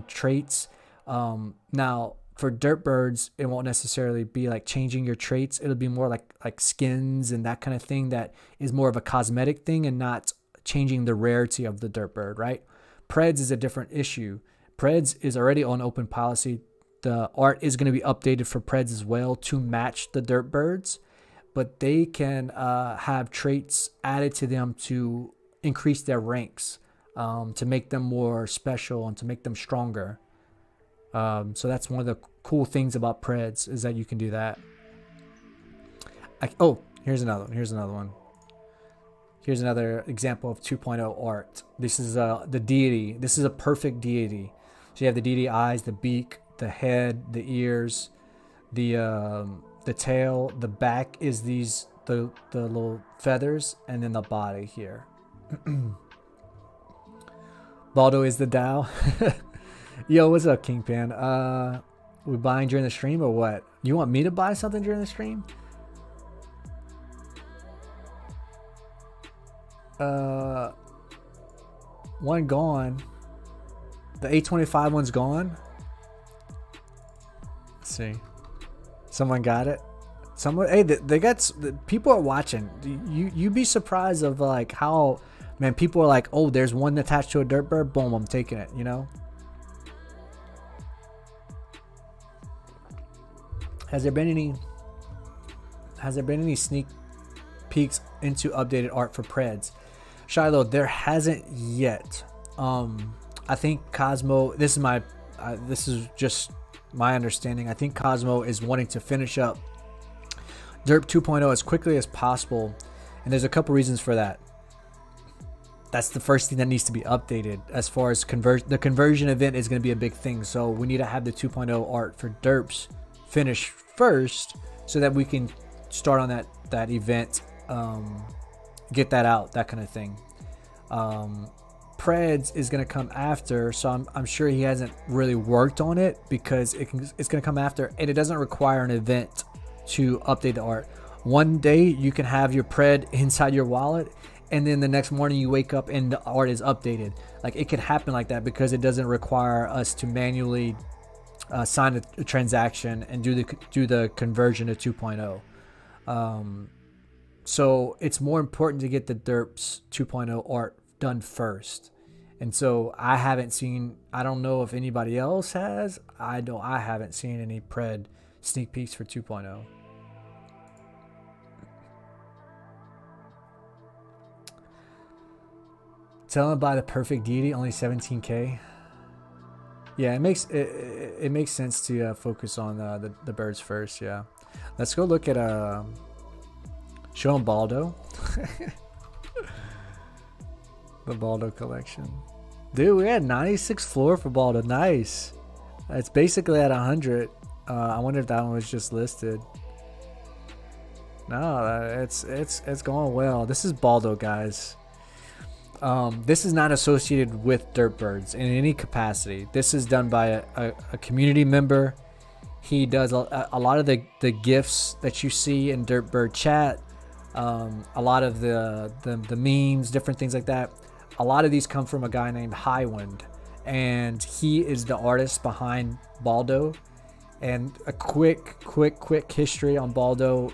traits. Now, for Derp Birds, it won't necessarily be like changing your traits. It'll be more like skins and that kind of thing that is more of a cosmetic thing and not changing the rarity of the Derp Bird, right? Preds is a different issue. Preds is already on open policy. The art is going to be updated for Preds as well to match the Derp Birds, but they can have traits added to them to increase their ranks, to make them more special and to make them stronger. So that's one of the cool things about Preds is that you can do that. Oh, here's another one. Here's another example of 2.0 art. This is the deity. This is a perfect deity. So you have the deity eyes, the beak, the head, the ears, the tail. The back is the little feathers, and then the body here. Baldo is the Dow. Yo, what's up, Kingpin? We buying during the stream or what? You want me to buy something during the stream? One gone. The 825 one's gone. Let's see. Someone got it. Someone. Hey, they got. People are watching. You'd be surprised of like how, man. People are like, oh, there's one attached to a Derp Bird. Boom, I'm taking it. You know. Has there been any sneak peeks into updated art for Preds? Shiloh, there hasn't yet. I think Cosmo, this is just my understanding. I think Cosmo is wanting to finish up Derp 2.0 as quickly as possible, and there's a couple reasons for that. That's the first thing that needs to be updated. As far as the conversion event is going to be a big thing, so we need to have the 2.0 art for Derps finished first so that we can start on that event, get that out, that kind of thing. Preds is going to come after, so I'm sure he hasn't really worked on it because it's going to come after, and it doesn't require an event to update the art. One day you can have your Pred inside your wallet, and then the next morning you wake up and the art is updated. Like, it can happen like that because it doesn't require us to manually sign a transaction and do the conversion to 2.0. So it's more important to get the Derps 2.0 art done first. And so I don't know if anybody else has. I haven't seen any Pred sneak peeks for 2.0. Tell him buy the perfect deity, only 17k. Yeah, it makes sense to focus on the birds first. Yeah, let's go look at show him Baldo. The Baldo collection, dude. We had 96 floor for Baldo. Nice. It's basically at 100. I wonder if that one was just listed. No, it's going well. This is Baldo, guys. This is not associated with Derp Birds in any capacity. This is done by a community member. He does a lot of the gifts that you see in Derp Bird chat. A lot of the memes, different things like that. A lot of these come from a guy named Highwind, and he is the artist behind Baldo. And a quick history on Baldo.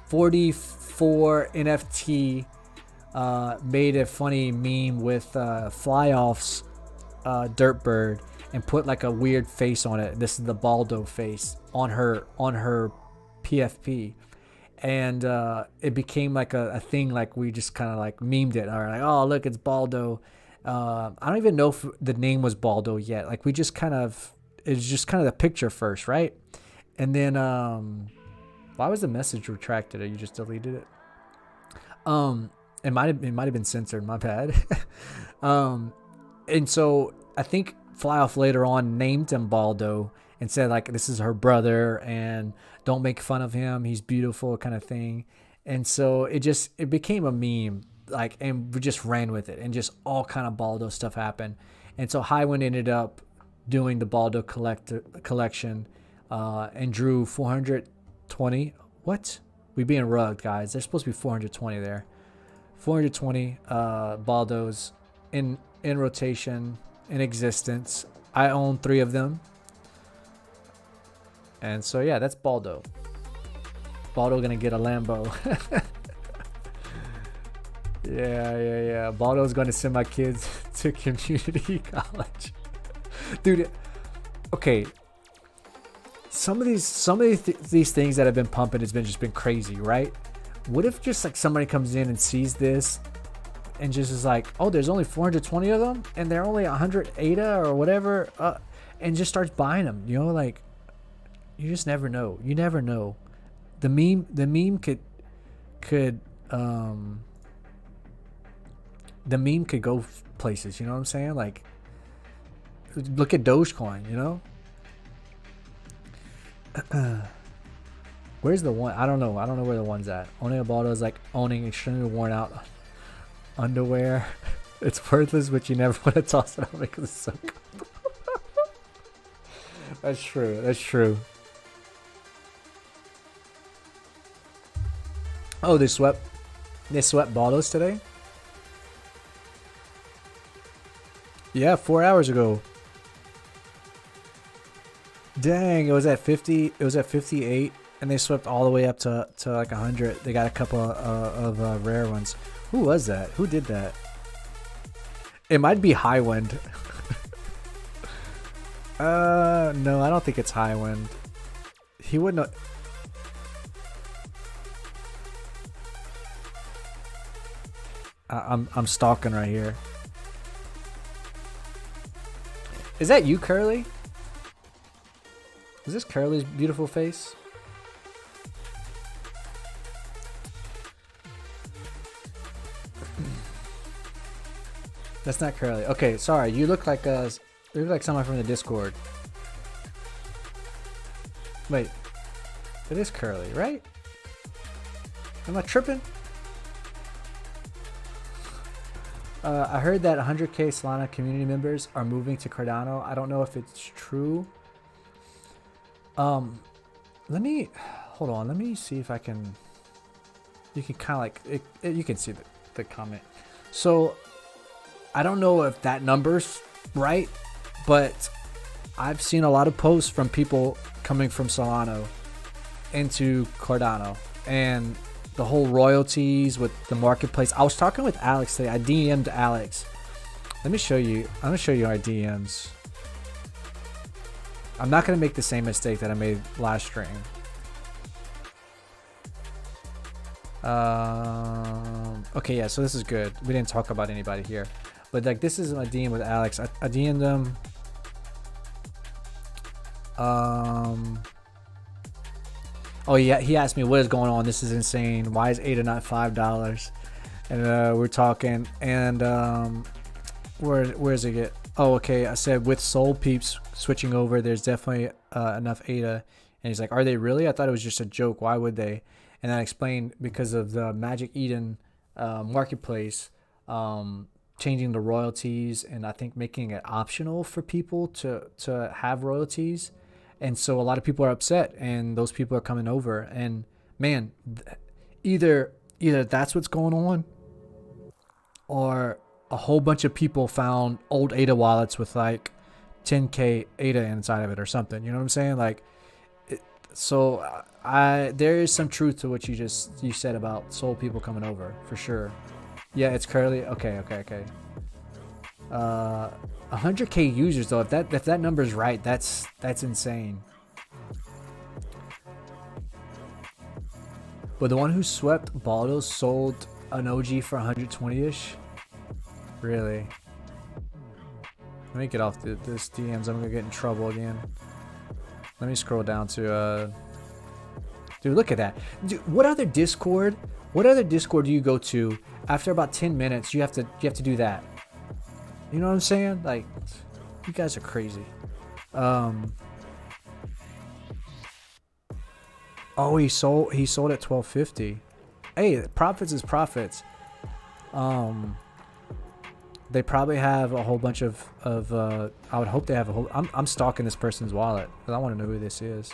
44 NFT made a funny meme with Fly-Off's Derp Bird and put like a weird face on it. This is the Baldo face on her PFP. And it became like a thing, like we just kind of like memed it. Or like, oh, look, it's Baldo. I don't even know if the name was Baldo yet. Like, we just it's just kind of the picture first, right? And then why was the message retracted, or you just deleted it? It might have been censored, my bad. And so I think Fly-Off later on named him Baldo and said like, this is her brother and don't make fun of him, he's beautiful, kind of thing. And so it became a meme, like, and we just ran with it, and just all kind of Baldo stuff happened. And so Highwind ended up doing the Baldo collection and drew 420. What? We being rugged, guys. There's supposed to be 420 there. 420 Baldos in rotation, in existence. I own 3 of them. And so yeah, that's Baldo. Baldo gonna get a Lambo. Yeah. Baldo's gonna send my kids to community college. Dude, okay. Some of these things that have been pumping has been just been crazy, right? What if just like somebody comes in and sees this and just is like, oh, there's only 420 of them and they're only 100 ADA or whatever, and just starts buying them, you know, like, you just never know. You never know. The meme could go places, you know what I'm saying? Like, look at Dogecoin, you know? Where's the one? I don't know where the one's at. Owning a Baldo is like owning extremely worn out underwear. It's worthless, but you never want to toss it out because it's so cool. That's true. Oh, they swept Baldos today? Yeah, 4 hours ago. Dang, it was at 50. It was at 58, and they swept all the way up to like 100. They got a couple of rare ones. Who was that? Who did that? It might be High Wind. No, I don't think it's High Wind. He wouldn't. I'm stalking right here. Is that you, Curly? Is this Curly's beautiful face? That's not Curly. Okay, sorry. You look like someone from the Discord. Wait, it is Curly, right? Am I tripping? I heard that 100k Solana community members are moving to Cardano. I don't know if it's true. Let me hold on. Let me see if I can. You can kind of like you can see the comment. So I don't know if that number's right, but I've seen a lot of posts from people coming from Solana into Cardano and the whole royalties with the marketplace. I was talking with Alex today. I DM'd Alex. Let me show you. I'm gonna show you our DMs. I'm not gonna make the same mistake that I made last stream. Okay, yeah. So this is good. We didn't talk about anybody here, but like this is my DM with Alex. I DM'd him. Oh yeah, he asked me what is going on. This is insane. Why is ADA not $5? And we're talking. And where's it get? Oh, okay. I said with Soul Peeps switching over, there's definitely enough ADA. And he's like, are they really? I thought it was just a joke. Why would they? And I explained because of the Magic Eden marketplace changing the royalties and I think making it optional for people to have royalties. And so a lot of people are upset and those people are coming over and man, either that's what's going on or a whole bunch of people found old ADA wallets with like 10k ADA inside of it or something. You know what I'm saying? Like, there is some truth to what you said about soul people coming over for sure. Yeah, it's Curly. Okay. 100k users though. If that number is right, that's insane. But the one who swept Baldo sold an OG for 120ish. Really? Let me get off this DMs. I'm gonna get in trouble again. Let me scroll down to dude, look at that. Dude, what other Discord do you go to after about 10 minutes? You have to do that. You know what I'm saying? Like, you guys are crazy. Oh, he sold at 1250. Hey, profits is profits. They probably have a whole bunch of I would hope they have a whole. I'm stalking this person's wallet because I want to know who this is.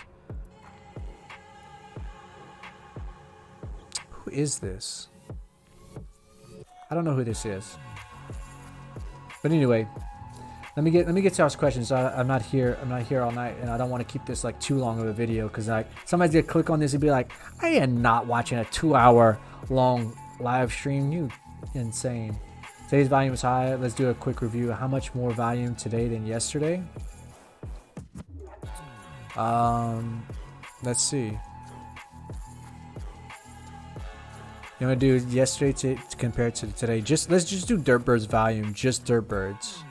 Who is this? I don't know who this is. But anyway, let me get to our questions. I'm not here. I'm not here all night, and I don't want to keep this like too long of a video because like somebody's gonna click on this and be like, I am not watching a 2-hour long live stream. You insane. Today's volume is high. Let's do a quick review. How much more volume today than yesterday? Let's see. You want to do yesterday to compare to today? Let's just do Derp Birds volume. Just Derp Birds.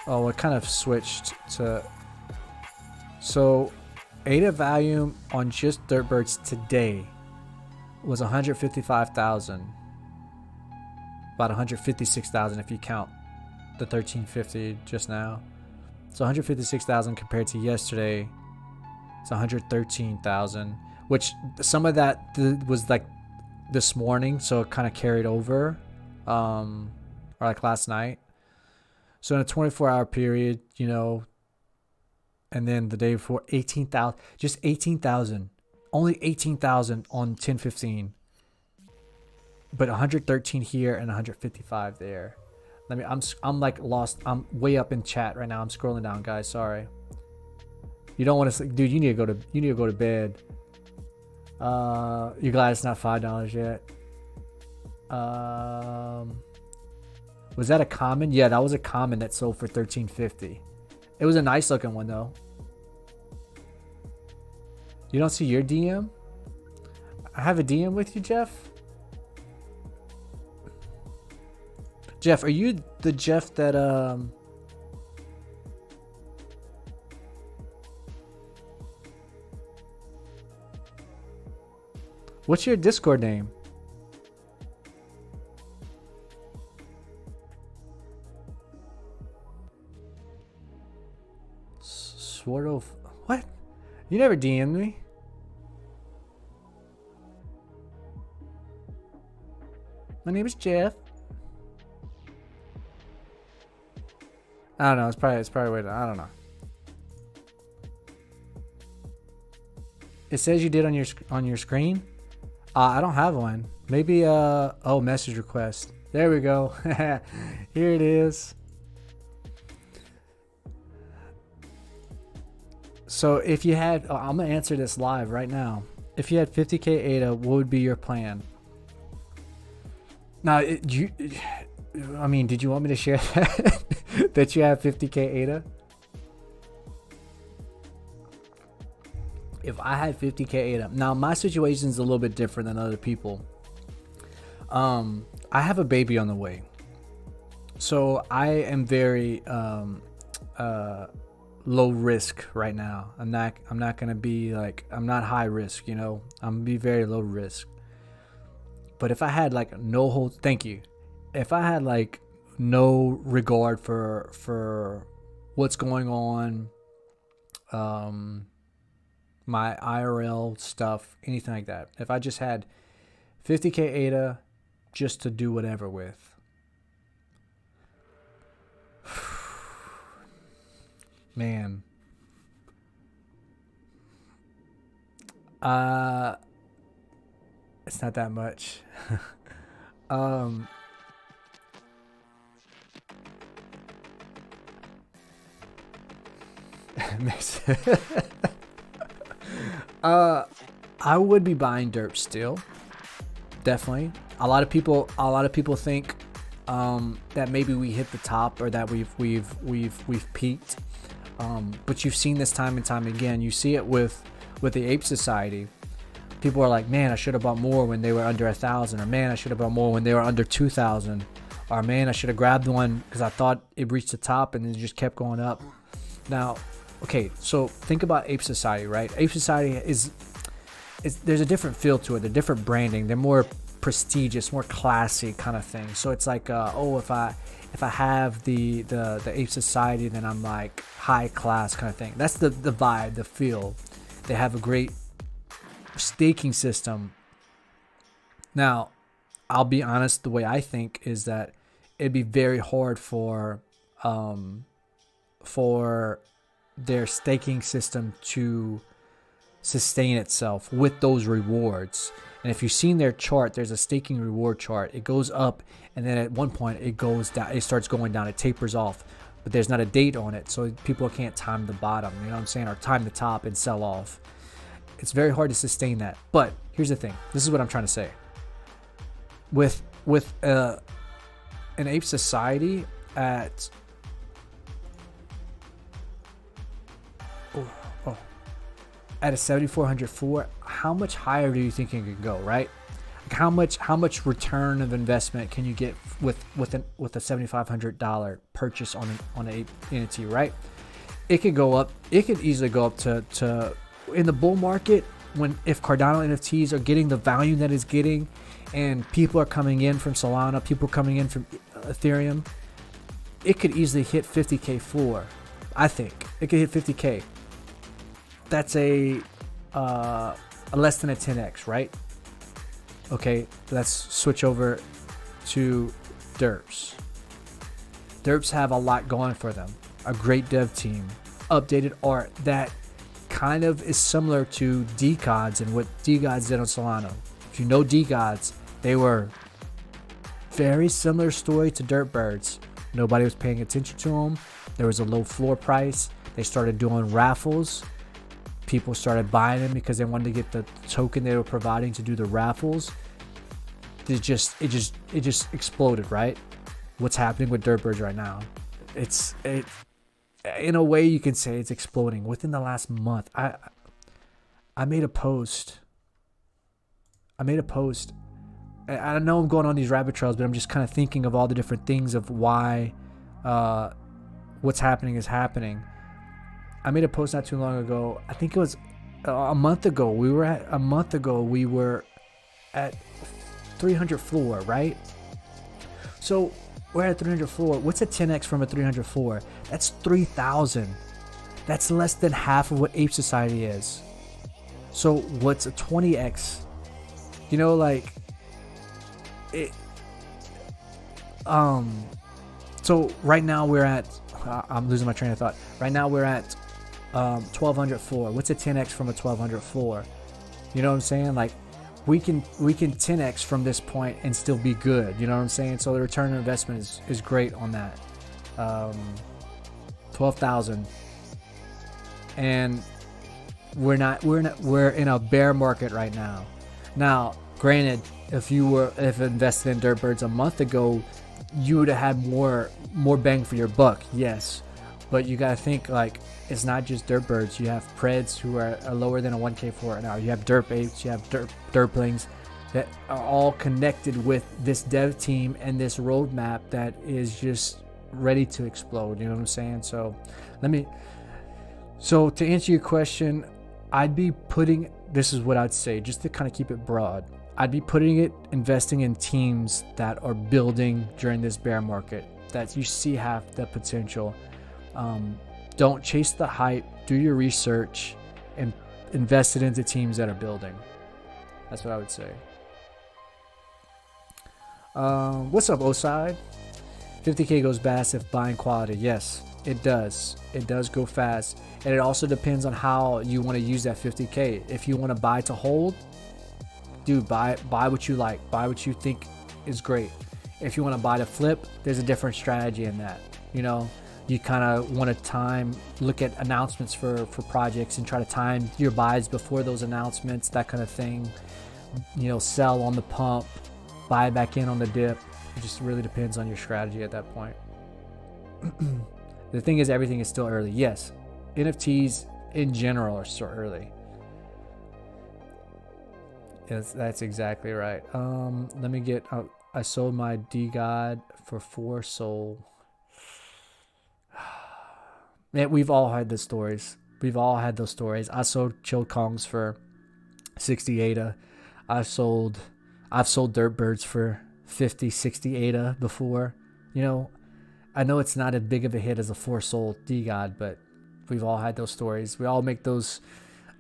Oh, it kind of switched to. So, ADA volume on just Derp Birds today was 155,000. About 156,000 if you count the 1350 just now. So 156,000 compared to yesterday. It's 113,000, which some of that was like this morning, so it kind of carried over, or like last night. So in a 24-hour period, you know, and then the day before, 18,000, just 18,000, only 18,000 on 1015, but 113 here and 155 there. I'm like lost. I'm way up in chat right now. I'm scrolling down, guys. Sorry. You don't want to, dude. You need to go to bed. You're glad it's not $5 yet. Was that a common? Yeah, that was a common that sold for $13.50. It was a nice looking one though. You don't see your DM? I have a DM with you, Jeff. Jeff, are you the Jeff that What's your Discord name? Sort of. What? You never DM'd me. My name is Jeff. I don't know. It's probably way. I don't know. It says you did on your screen. I don't have one. Maybe oh, message request. There we go. Here it is. So if you had, I'm gonna answer this live right now. If you had 50k ADA, what would be your plan? Now, did you want me to share that that you have 50k ADA? If I had 50k ADA, now my situation is a little bit different than other people. I have a baby on the way, so I am very low risk right now. I'm not gonna be like, I'm not high risk, you know. I'm gonna be very low risk. But if I had like no hold, thank you. If I had like no regard for what's going on, my IRL stuff, anything like that. If I just had 50k ADA just to do whatever with. Man. It's not that much. I would be buying derp still. Definitely. A lot of people think that maybe we hit the top or that we've peaked. But you've seen this time and time again. You see it with the Ape Society. People are like, man, I should have bought more when they were under 1,000, or man, I should have bought more when they were under 2,000, or man, I should have grabbed one because I thought it reached the top and then it just kept going up. Now, okay, so think about Ape Society, right? Ape Society is there's a different feel to it. They're different branding. They're more prestigious, more classy kind of thing. So it's like, oh, if I have the Ape Society, then I'm like high class kind of thing. That's the vibe, the feel. They have a great staking system. Now, I'll be honest, the way I think is that it'd be very hard for their staking system to sustain itself with those rewards. And if you've seen their chart, there's a staking reward chart. It goes up, and then at one point it goes down. It starts going down. It tapers off, but there's not a date on it, so people can't time the bottom. You know what I'm saying? Or time the top and sell off. It's very hard to sustain that. But here's the thing. This is what I'm trying to say. With an ape society at at a 7,400 floor, how much higher do you think it could go, right? Like how much return of investment can you get with a $7,500 purchase on an ape entity, right? It could go up. It could easily go up to in the bull market, if Cardano NFTs are getting the value that it's getting, and people are coming in from Solana, people are coming in from Ethereum, it could easily hit 50K floor. I think it could hit 50K. That's a less than a 10x, right? Okay, let's switch over to Derps. Derps have a lot going for them. A great dev team, updated art that kind of is similar to DGods and what DGods did on Solana. If you know DGods, they were very similar story to Derp Birds. Nobody was paying attention to them. There was a low floor price. They started doing raffles. People started buying them because they wanted to get the token they were providing to do the raffles. It just exploded, right? What's happening with Derp Birds right now? In a way you can say it's exploding. Within the last month, I made a post. I know I'm going on these rabbit trails, but I'm just kind of thinking of all the different things of why what's happening is happening. I made a post not too long ago. I think it was a month ago. We were at 300 floor, right? So we're at 300 floor. What's a 10x from a 300 floor? That's 3,000. That's less than half of what Ape Society is. So what's a 20x? You know, like it. So right now we're at. I'm losing my train of thought. Right now we're at 1,200 floor. What's a 10x from a 1,200 floor? You know what I'm saying? Like we can 10x from this point and still be good. You know what I'm saying? So the return on investment is great on that. 12,000, and we're in a bear market right now. Now, granted, if invested in Derp Birds a month ago, you would have had more bang for your buck, yes. But you gotta think, like, it's not just Derp Birds. You have Preds who are lower than a 1K floor right now. You have Derp Apes. You have Derplings that are all connected with this dev team and this roadmap that is just ready to explode. You know what I'm saying? So to answer your question, I'd be putting, this is what I'd say, just to kind of keep it broad. I'd be investing in teams that are building during this bear market, that you see have the potential. Don't chase the hype, do your research, and invest it into teams that are building. That's what I would say. What's up, Oside? 50K goes fast if buying quality. Yes, it does. It does go fast. And it also depends on how you want to use that 50K. If you want to buy to hold, dude, buy what you like. Buy what you think is great. If you want to buy to flip, there's a different strategy in that. You know, you kind of want to look at announcements for projects and try to time your buys before those announcements, that kind of thing. You know, sell on the pump, buy back in on the dip. It just really depends on your strategy at that point. The thing is, everything is still early. Yes, NFTs in general are still early. Yes, that's exactly right. Let me get. I sold my DGod for 4 Sol. Man, we've all had the stories. We've all had those stories. I sold Chill Kongs for 60 ADA. I've sold Derp Birds for 50, 60 ADA before. You know, I know it's not as big of a hit as a 4 Sol DGod, but we've all had those stories. We all make those,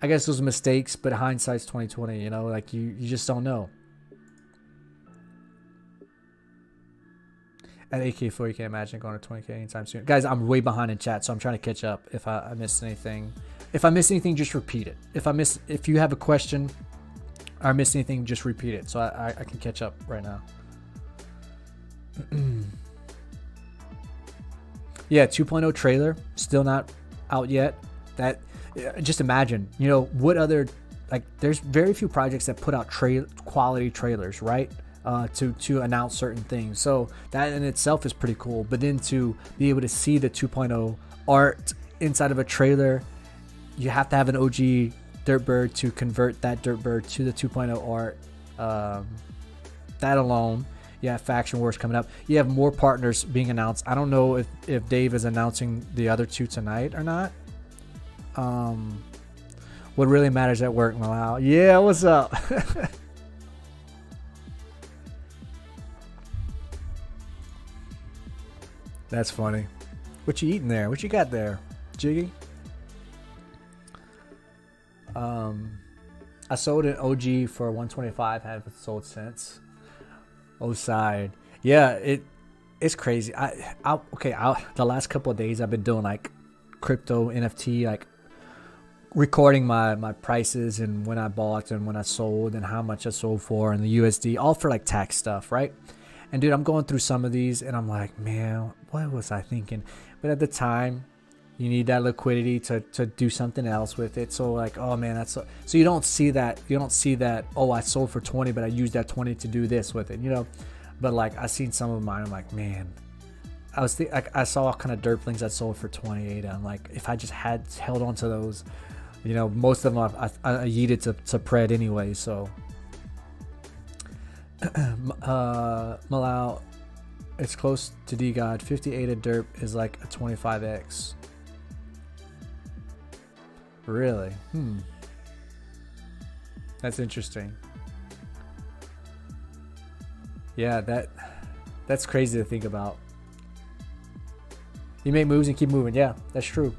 I guess, those mistakes, but hindsight's 2020, you know, like you just don't know. At 8K4, you can't imagine going to 20K anytime soon. Guys, I'm way behind in chat, so I'm trying to catch up. If I missed anything, just repeat it. If you have a question, or missed anything, just repeat it so I can catch up right now. Yeah, 2.0 trailer still not out yet. That just imagine, you know, what other, like, there's very few projects that put out quality trailers, right? To announce certain things. So that in itself is pretty cool. But then to be able to see the 2.0 art inside of a trailer, you have to have an OG Derp Bird to convert that Derp Bird to the 2.0 art. That alone. You have Faction Wars coming up. You have more partners being announced. I don't know if Dave is announcing the other two tonight or not. What really matters at work, Malal. Yeah, what's up? That's funny. What you eating there? What you got there, Jiggy? I sold an OG for 125. Haven't sold since. Oh, side. Yeah, it's crazy. The last couple of days I've been doing like crypto NFT, like recording my prices and when I bought and when I sold and how much I sold for and the USD, all for like tax stuff, right? And dude, I'm going through some of these and I'm like, man, what was I thinking? But at the time, you need that liquidity to do something else with it. So like, oh man, that's so you don't see that. Oh, I sold for 20, but I used that 20 to do this with it, you know. But like, I seen some of mine. I'm like, man, I saw all kind of derplings that sold for 28. I'm like, if I just had held on to those, you know, most of them I yeeted to pred anyway. So Malau, it's close to D God. 58 a derp is like a 25x. Really? That's interesting. Yeah, that's crazy to think about. You make moves and keep moving. Yeah, that's true.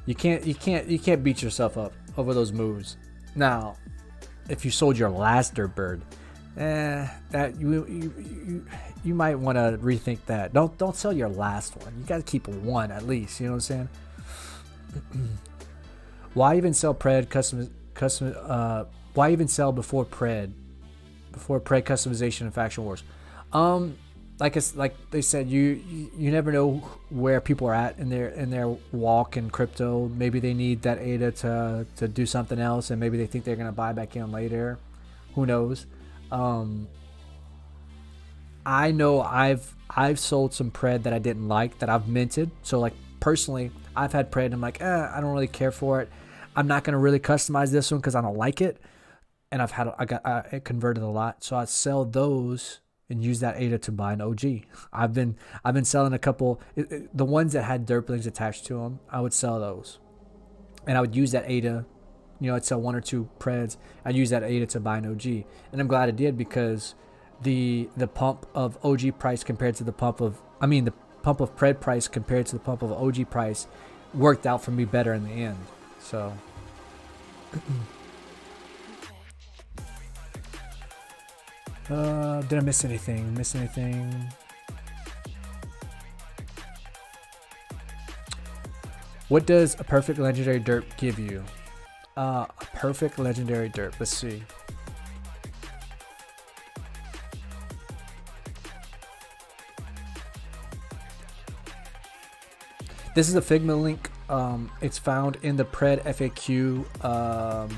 You can't beat yourself up over those moves. Now, if you sold your last Derp Bird, that you might want to rethink that. Don't sell your last one. You got to keep one at least. You know what I'm saying? Why even sell pred custom? Why even sell before pred customization and faction wars? Like they said, you never know where people are at in their walk in crypto. Maybe they need that ADA to do something else, and maybe they think they're gonna buy back in later. Who knows? I know I've sold some pred that I didn't like that I've minted. So like personally, I've had pred and I'm like, I don't really care for it. I'm not gonna really customize this one because I don't like it. And I converted a lot, so I sell those and use that ADA to buy an OG. I've been selling a couple, the ones that had derplings attached to them. I would sell those, and I would use that ADA. You know, I'd sell one or two preds. I'd use that ADA to buy an OG, and I'm glad I did because the pump of OG price compared to the pump of pred price compared to the pump of OG price worked out for me better in the end. So. Did I miss anything? What does a perfect legendary derp give you? A perfect legendary derp. Let's see. This is a Figma link. It's found in the Pred FAQ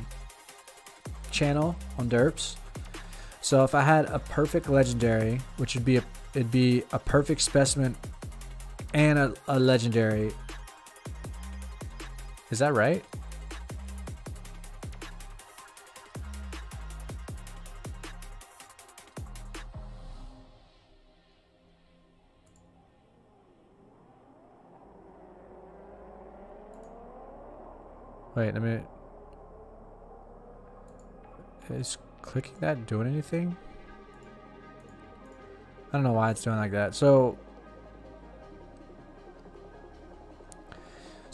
channel on Derps. So if I had a perfect legendary, which would be it'd be a perfect specimen and a legendary. Is that right? Wait, let me. Is clicking that doing anything? I don't know why it's doing like that. So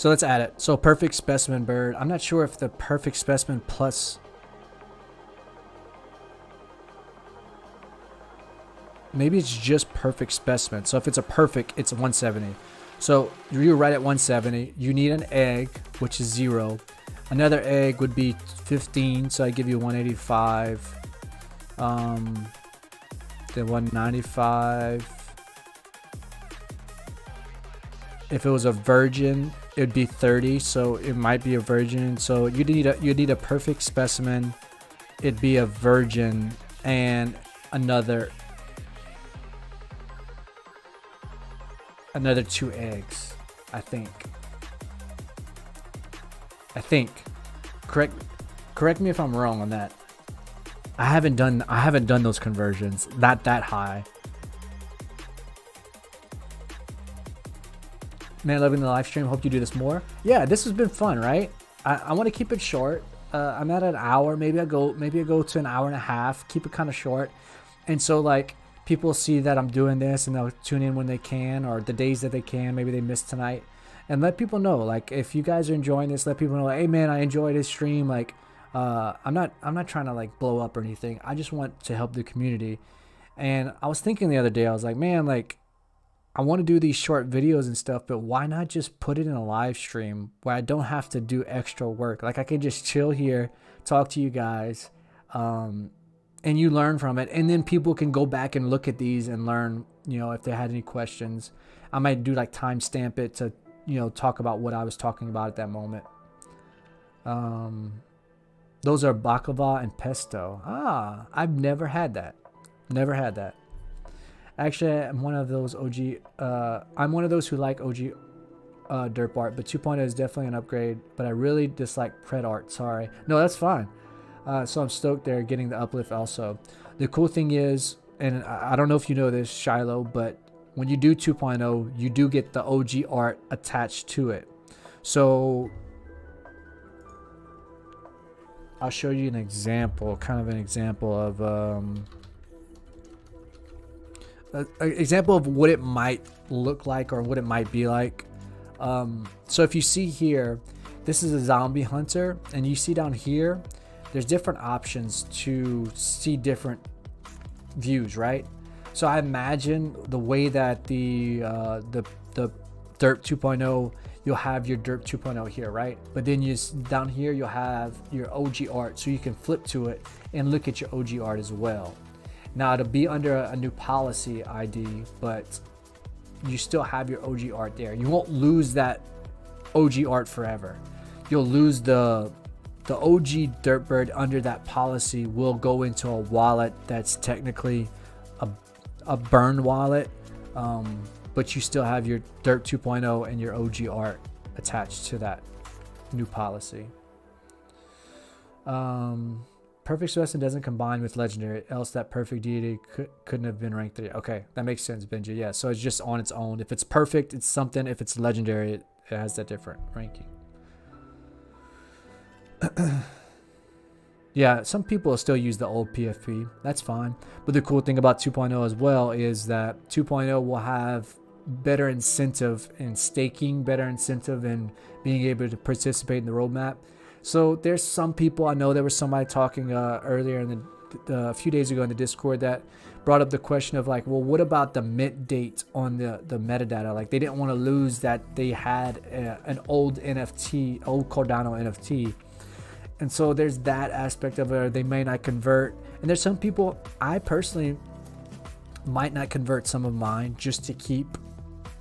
let's add it. So perfect specimen bird. I'm not sure if the perfect specimen plus. Maybe it's just perfect specimen. So if it's a perfect, it's 170. So you're right at 170. You need an egg, which is 0. Another egg would be 15, so I give you 185. Then 195. If it was a virgin, it would be 30, so it might be a virgin. So you need a perfect specimen. It'd be a virgin and another 2 eggs, I think. Correct me if I'm wrong on that. I haven't done those conversions that high. Man, loving the live stream. Hope you do this more. Yeah, this has been fun, right? I want to keep it short. I'm at an hour. Maybe I go to an hour and a half. Keep it kind of short, and so like people see that I'm doing this and they'll tune in when they can, or the days that they can. Maybe they missed tonight, and let people know. Like if you guys are enjoying this, let people know. Hey man, I enjoyed this stream. Like I'm not trying to like blow up or anything. I just want to help the community. And I was thinking the other day, I was like, man, like I want to do these short videos and stuff, but why not just put it in a live stream where I don't have to do extra work? Like I can just chill here, talk to you guys, and you learn from it. And then people can go back and look at these and learn, you know, if they had any questions. I might do like timestamp it to, you know, talk about what I was talking about at that moment. Those are baklava and pesto. Ah, I've never had that. Never had that. Actually, I'm one of those OG. I'm one of those who like OG derp art, but 2.0 is definitely an upgrade. But I really dislike pred art. Sorry. No, that's fine. So I'm stoked they're getting the uplift also. The cool thing is, and I don't know if you know this, Shiloh, but when you do 2.0, you do get the OG art attached to it. So I'll show you an example, kind of an example of an example of what it might look like or what it might be like. So if you see here, this is a zombie hunter, and you see down here, there's different options to see different views, right? So I imagine the way that the Derp 2.0, you'll have your Derp 2.0 here, right? But then down here, you'll have your OG art, so you can flip to it and look at your OG art as well. Now it'll be under a new policy ID, but you still have your OG art there. You won't lose that OG art forever. You'll lose the OG Derp Bird under that policy will go into a wallet that's technically a burn wallet, but you still have your Derp 2.0 and your OG art attached to that new policy. Perfect specimen doesn't combine with legendary, else that perfect deity couldn't have been ranked 3. Okay, that makes sense, Benji. Yeah, so it's just on its own. If it's perfect, it's something. If it's legendary, it has that different ranking. Yeah, some people still use the old PFP. That's fine. But the cool thing about 2.0 as well is that 2.0 will have better incentive in staking, better incentive in being able to participate in the roadmap. So there's some people, I know there was somebody talking earlier in a few days ago in the Discord that brought up the question of like, well, what about the mint date on the metadata? Like they didn't want to lose that they had an old NFT, old Cardano NFT. And so there's that aspect of it. They may not convert. And there's some people, I personally might not convert some of mine just to keep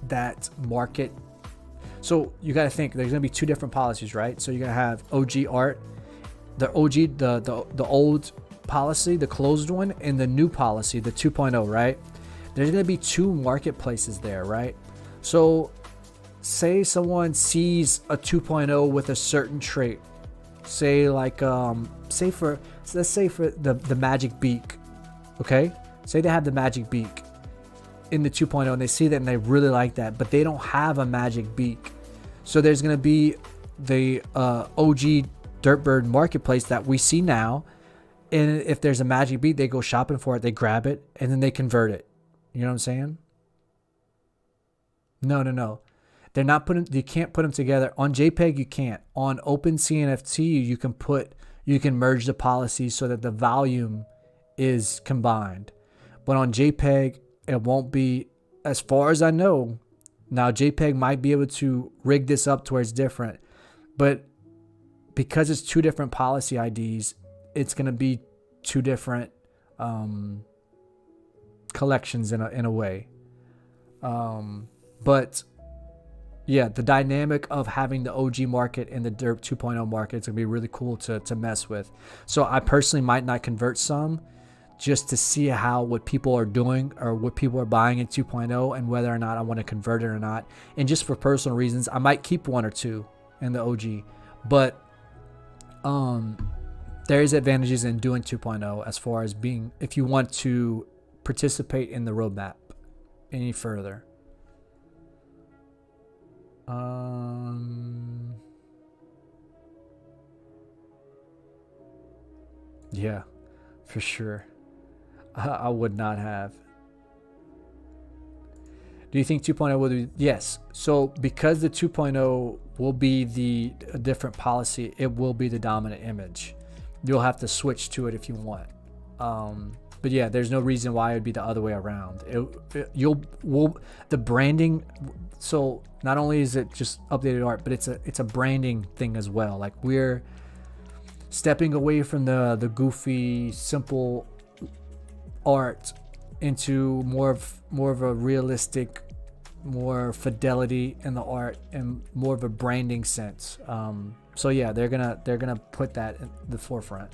that market. So you got to think there's going to be two different policies, right? So you're going to have OG art, the OG, the old policy, the closed one, and the new policy, the 2.0, right? There's going to be two marketplaces there, right? So say someone sees a 2.0 with a certain trait, say like, let's say for the magic beak, okay? Say they have the magic beak in the 2.0 and they see that and they really like that, but they don't have a magic beak. So there's going to be the OG Derp Bird marketplace that we see now, and if there's a magic beak, they go shopping for it, they grab it, and then they convert it. You know what I'm saying? No. They're not putting. You can't put them together on JPEG. You can't. On OpenSea NFT, you can merge the policies so that the volume is combined. But on JPEG, it won't be, as far as I know. Now JPEG might be able to rig this up to where it's different, but because it's two different policy IDs, it's going to be two different collections in a way. But yeah, the dynamic of having the OG market and the Derp 2.0 market, it's going to be really cool to mess with. So I personally might not convert some, just to see how what people are doing or what people are buying in 2.0 and whether or not I want to convert it or not. And just for personal reasons, I might keep one or two in the OG. But there is advantages in doing 2.0 as far as being, if you want to participate in the roadmap any further. Yeah, for sure. I would not have. Do you think 2.0 will be? Yes. So because the 2.0 will be a different policy, it will be the dominant image. You'll have to switch to it if you want. But yeah, there's no reason why it would be the other way around. The branding. So not only is it just updated art, but it's a branding thing as well. Like we're stepping away from the goofy, simple art into more of a realistic, more fidelity in the art and more of a branding sense. So yeah, they're gonna put that in the forefront.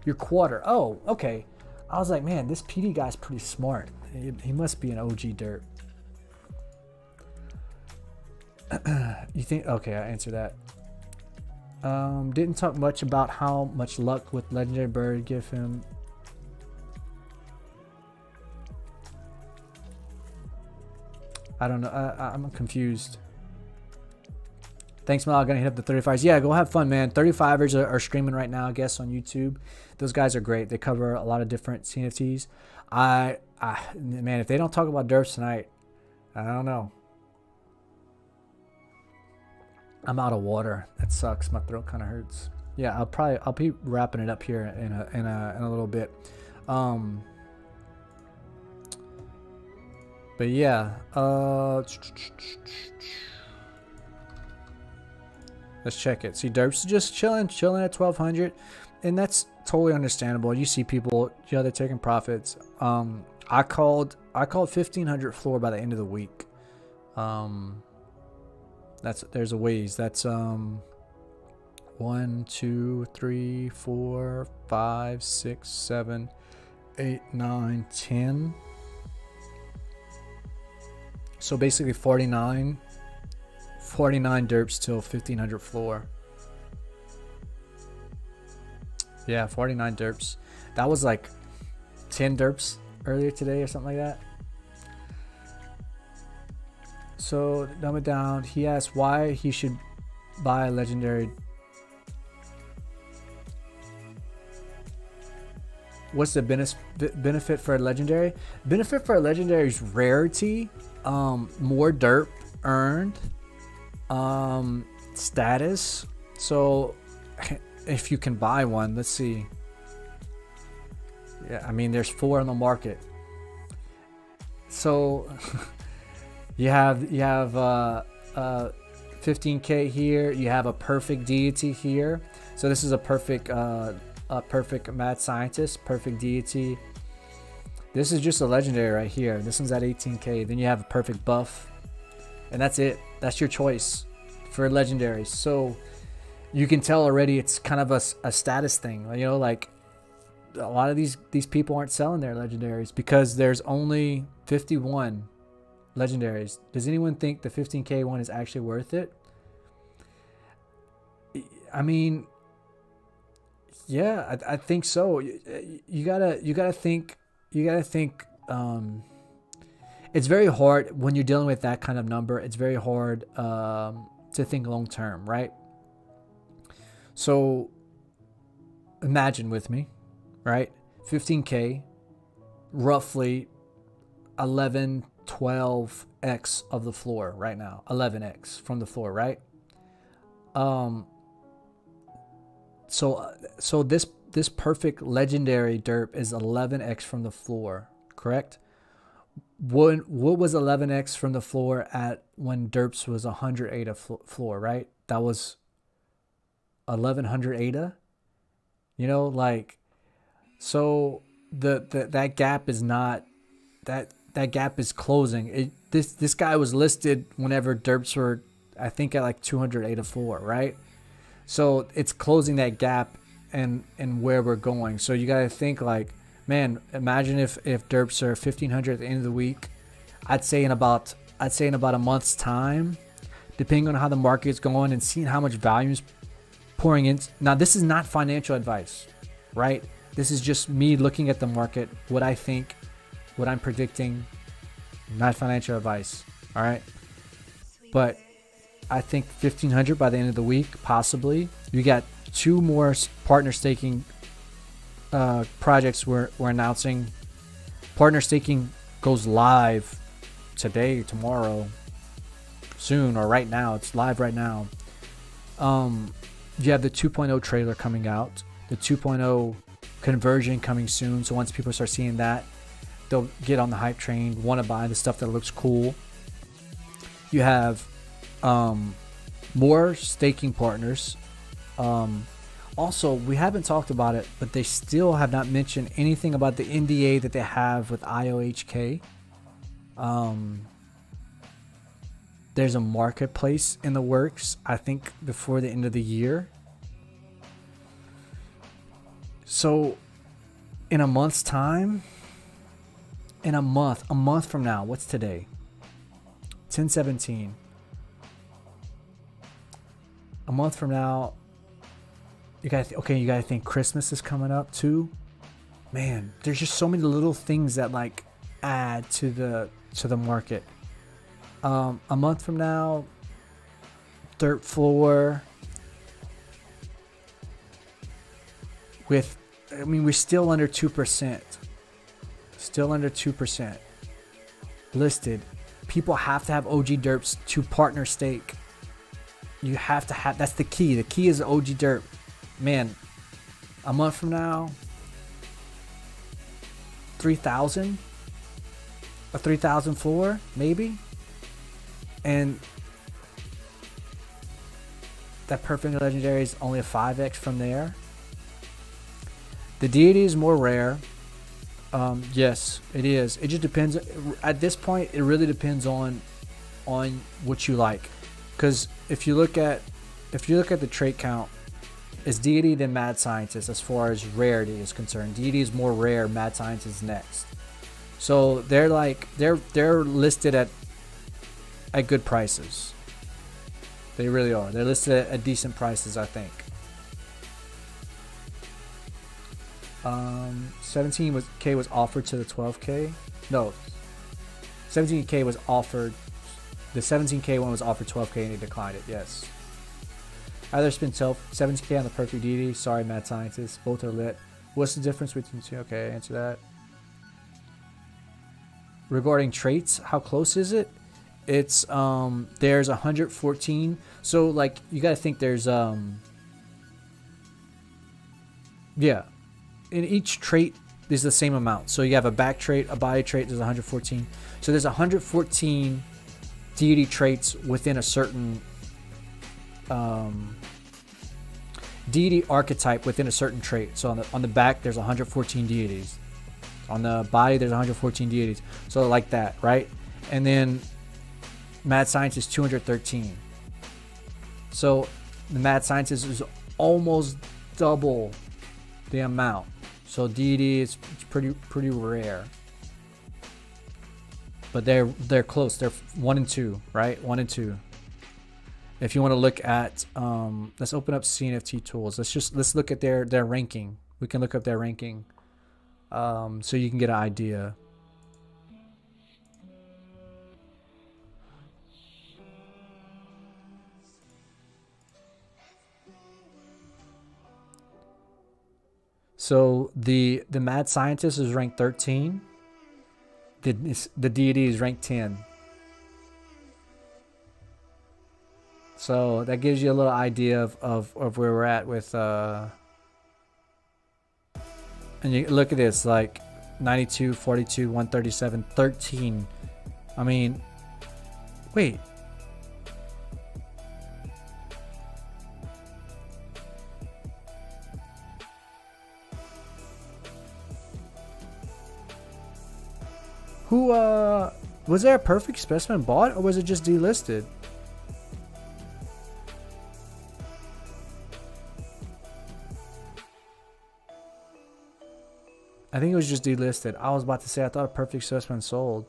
Your quarter. Oh, okay. I was like, man, this PD guy's pretty smart. He must be an OG Derp. You think? Okay, I answered that. Didn't talk much about how much luck with Legendary Bird give him. I don't know. I'm confused. Thanks, Mel. I'm gonna hit up the 35ers. Yeah, go have fun, man. 35ers are streaming right now, I guess, on YouTube. Those guys are great. They cover a lot of different CNFTs. Man, if they don't talk about derps tonight, I don't know. I'm out of water. That sucks. My throat kind of hurts. Yeah, I'll be wrapping it up here in a little bit. But yeah, let's check it. See, Derp's just chilling at 1200, and that's totally understandable. You see people, they're taking profits. I called 1500 floor by the end of the week. There's a ways. That's 1, 2, 3, 4, 5, 6, 7, 8, 9, 10. So basically 49 derps till 1500 floor. Yeah, 49 derps. That was like 10 derps earlier today or something like that. So dumb it down. He asked why he should buy a legendary. What's the benefit for a legendary? Benefit for a legendary is rarity, more derp earned, status. So if you can buy one, let's see. Yeah, I mean, there's 4 on the market. So you have 15k here. You have a perfect deity here. So this is a perfect mad scientist, perfect deity. This is just a legendary right here. This one's at 18k. Then you have a perfect buff, and that's it. That's your choice for legendaries. So you can tell already it's kind of a status thing. Like a lot of these people aren't selling their legendaries because there's only 51 legendaries. Does anyone think the 15k one is actually worth it? I mean, yeah, I think so. You gotta think. It's very hard when you're dealing with that kind of number. It's very hard to think long term, right? So imagine with me, right? 15k, roughly 11, 12x of the floor right now. 11x from the floor, right? So this perfect legendary derp is 11x from the floor, correct? What was 11x from the floor at when derps was 108 a floor, right? That was 1100 ADA. You know, like, so that gap is not that gap is closing. This guy was listed whenever derps were, I think, at like 200 ADA 4, right? So it's closing that gap and where we're going. So you got to think like, man, imagine if derps are 1500 at the end of the week. I'd say in about a month's time, depending on how the market's going and seeing how much value is pouring in. Now, this is not financial advice, right? This is just me looking at the market, what I think, what I'm predicting, not financial advice, all right? But I think 1500 by the end of the week, possibly. You got 2 more partner staking projects we're announcing. Partner staking goes live today, tomorrow, soon, or right now. It's live right now. You have the 2.0 trailer coming out, the 2.0 conversion coming soon. So once people start seeing that, they'll get on the hype train, want to buy the stuff that looks cool. You have more staking partners. Also, we haven't talked about it, but they still have not mentioned anything about the NDA that they have with IOHK. There's a marketplace in the works, I think, before the end of the year. So in a month's time, a month from now, what's today? 10/17. A month from now, you gotta think Christmas is coming up too. Man, there's just so many little things that like add to the market. A month from now, dirt floor with, I mean, we're still under 2%. Still under 2% listed. People have to have OG derps to partner stake. You have to have, that's the key. The key is the OG derp. Man, a month from now, 3,000, a 3,000 floor, maybe. And that perfect legendary is only a 5x from there. The deity is more rare. Yes, it is. It just depends. At this point, it really depends on what you like. Because if you look at the trait count, it's deity then mad scientist as far as rarity is concerned. Deity is more rare. Mad scientist is next. So they're listed at good prices. They really are. They're listed at decent prices, I think. 17K was offered to the 12K. No, 17K was offered. The 17K one was offered 12K and he declined it. Yes. Either spend 17K on the perfect deity. Sorry, mad scientist. Both are lit. What's the difference between two? Okay, answer that. Regarding traits, how close is it? It's there's 114. So like you gotta think there's yeah. In each trait is the same amount. So you have a back trait, a body trait, there's 114. So there's 114 deity traits within a certain deity archetype within a certain trait. So on the back there's 114 deities. On the body there's 114 deities. So like that, right? And then mad scientist 213. So the mad scientist is almost double the amount. So deity is pretty rare. But they're close. They're 1 and 2, right? 1 and 2. If you want to look at let's open up CNFT tools. Let's look at their ranking. We can look up their ranking. So you can get an idea. So the mad scientist is ranked 13. The deity is ranked 10. So that gives you a little idea of where we're at with and you look at this, like 92, 42, 137, 13. I mean, wait. Who was there a perfect specimen bought, or was it just delisted? I think it was just delisted. I was about to say I thought a perfect specimen sold.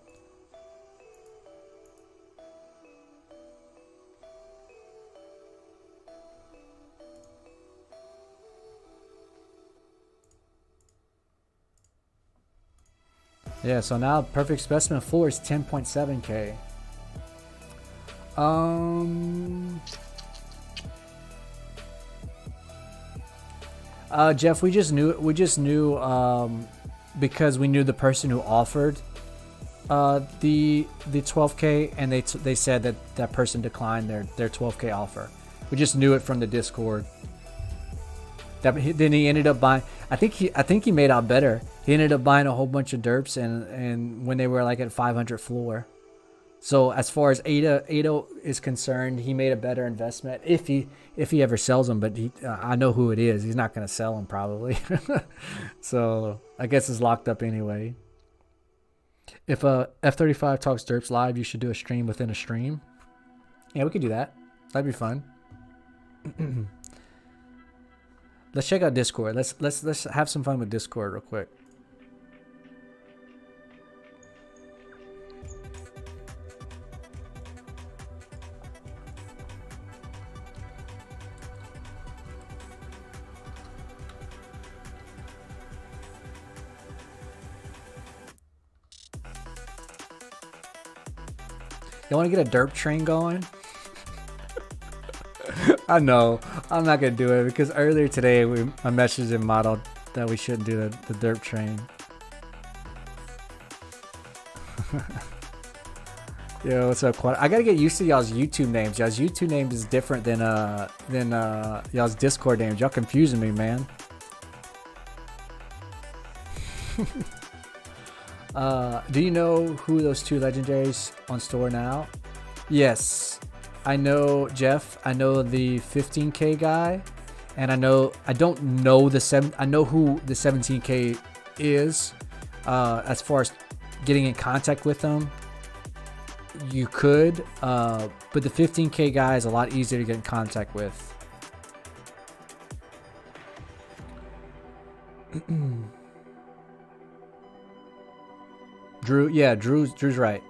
Yeah, so now perfect specimen floor is 10.7K. Jeff, we just knew because we knew the person who offered the 12K, and they said that person declined their 12K offer. We just knew it from the Discord. Then he ended up buying. I think he made out better. He ended up buying a whole bunch of derps, and when they were like at 500 floor. So as far as Ada is concerned, he made a better investment if he ever sells them. But I know who it is. He's not going to sell them probably. So I guess it's locked up anyway. If F35 talks derps live, you should do a stream within a stream. Yeah, we could do that. That'd be fun. Let's check out Discord. Let's have some fun with Discord real quick. You want to get a derp train going? I know. I'm not going to do it because earlier today I messaged in model that we shouldn't do the derp train. Yo, what's up, Quad? I got to get used to y'all's YouTube names. Y'all's YouTube names is different than y'all's Discord names. Y'all confusing me, man. Do you know who those two legendaries on store now? Yes. I know Jeff. I know the 15K guy, and I don't know I know who the 17K is. As far as getting in contact with them, you could, but the 15K guy is a lot easier to get in contact with. Drew, yeah, Drew's right.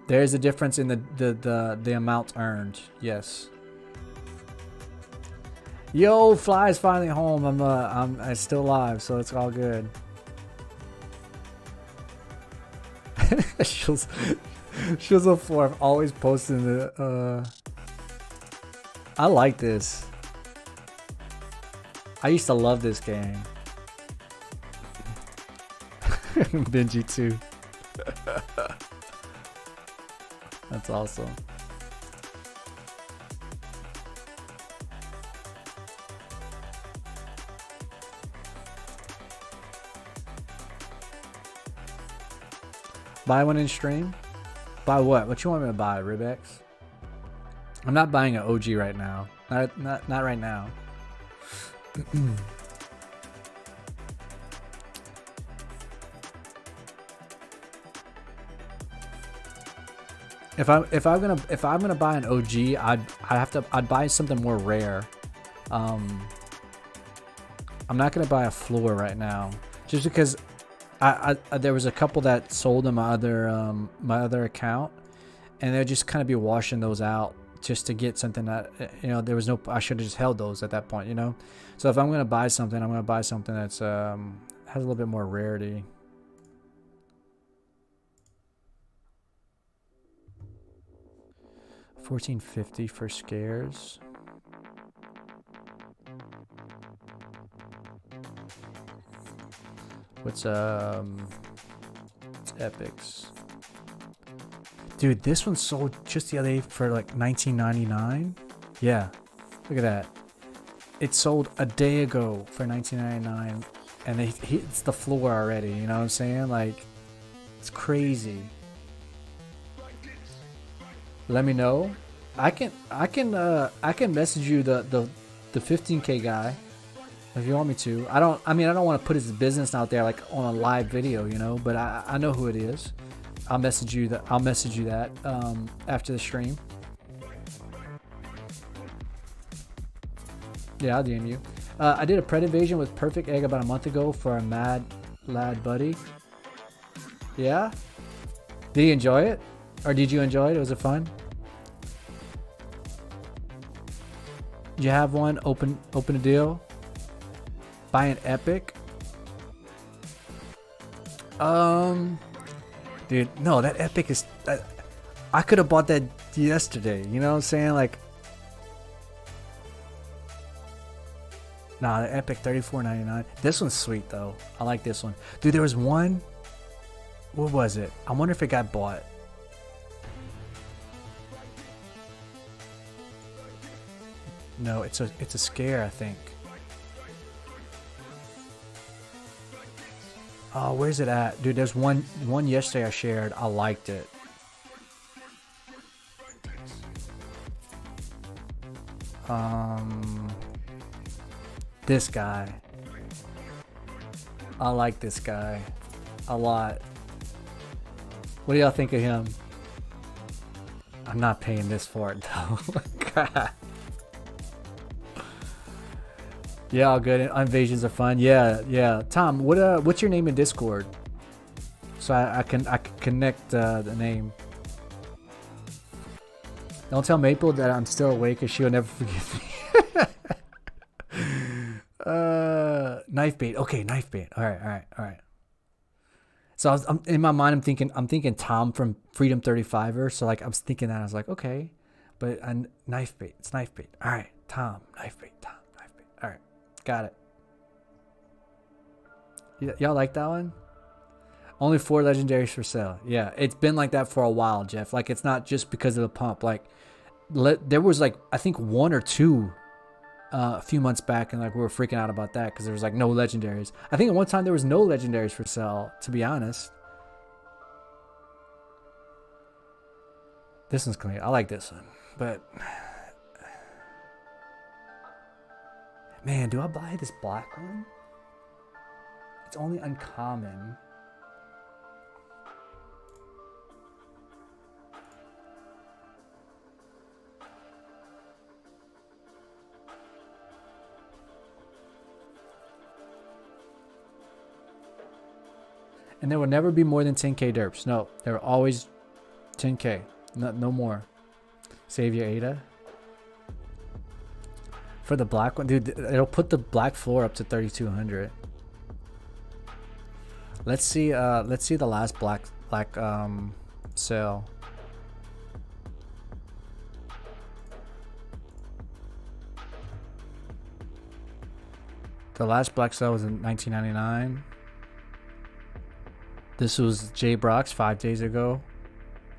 There's a difference in the amount earned. Yes. Yo, Fly's finally home. I'm still alive, so it's all good. She's a four. Always posting the. I like this. I used to love this game. Benji too. That's awesome. Buy one in stream? Buy what? What you want me to buy, Ribex? I'm not buying an OG right now. Not right now. If I'm gonna buy an OG, I'd buy something more rare. I'm not gonna buy a floor right now, just because I there was a couple that sold in my other account, and they'd just kind of be washing those out just to get something that, you know, there was no, I should have just held those at that point, you know. So if I'm gonna buy something, I'm gonna buy something that's has a little bit more rarity. $14.50 for scares. What's epics? Dude, this one sold just the other day for like $19.99. Yeah, look at that. It sold a day ago for $19.99, and it's the floor already. You know what I'm saying? Like, it's crazy. Let me know. I can message you the 15K guy. If you want me to. I mean, I don't want to put his business out there like on a live video, you know, but I know who it is. I'll message you that after the stream. Yeah, I'll DM you. I did a pred invasion with perfect egg about a month ago for a mad lad buddy. Yeah? Did you enjoy it? Or did you enjoy it? Was it fun? Did you have one? Open a deal? Buy an epic? Dude, no, that epic is... I could have bought that yesterday. You know what I'm saying? Like... Nah, the epic $34.99. This one's sweet though. I like this one. Dude, there was one. What was it? I wonder if it got bought. No, it's a scare, I think. Oh, where's it at? Dude, there's one yesterday I shared. I liked it. This guy. I like this guy a lot. What do y'all think of him? I'm not paying this for it though. God. Yeah, all good. Invasions are fun. Yeah. Tom, what's your name in Discord? So I can connect the name. Don't tell Maple that I'm still awake, cause she'll never forgive me. Knife bait. Okay, knife bait. All right. So I'm in my mind, I'm thinking Tom from Freedom 35er. So like I was thinking that I was like, okay, but knife bait. It's knife bait. All right, Tom, knife bait. Tom, knife bait. All right, got it. Y'all like that one? Only 4 legendaries for sale. Yeah, it's been like that for a while, Jeff. Like it's not just because of the pump. Like there was like I think 1 or 2. A few months back, and like we were freaking out about that because there was like no legendaries. I think at one time there was no legendaries for sale, to be honest. This one's clean. I like this one, but man, do I buy this black one? It's only uncommon. And there will never be more than 10k derps. No, there will always 10k. No more. Save your Ada. For the black one, dude, it'll put the black floor up to 3200. Let's see the last black sale. The last black sale was in 1999. This was J Brock's 5 days ago.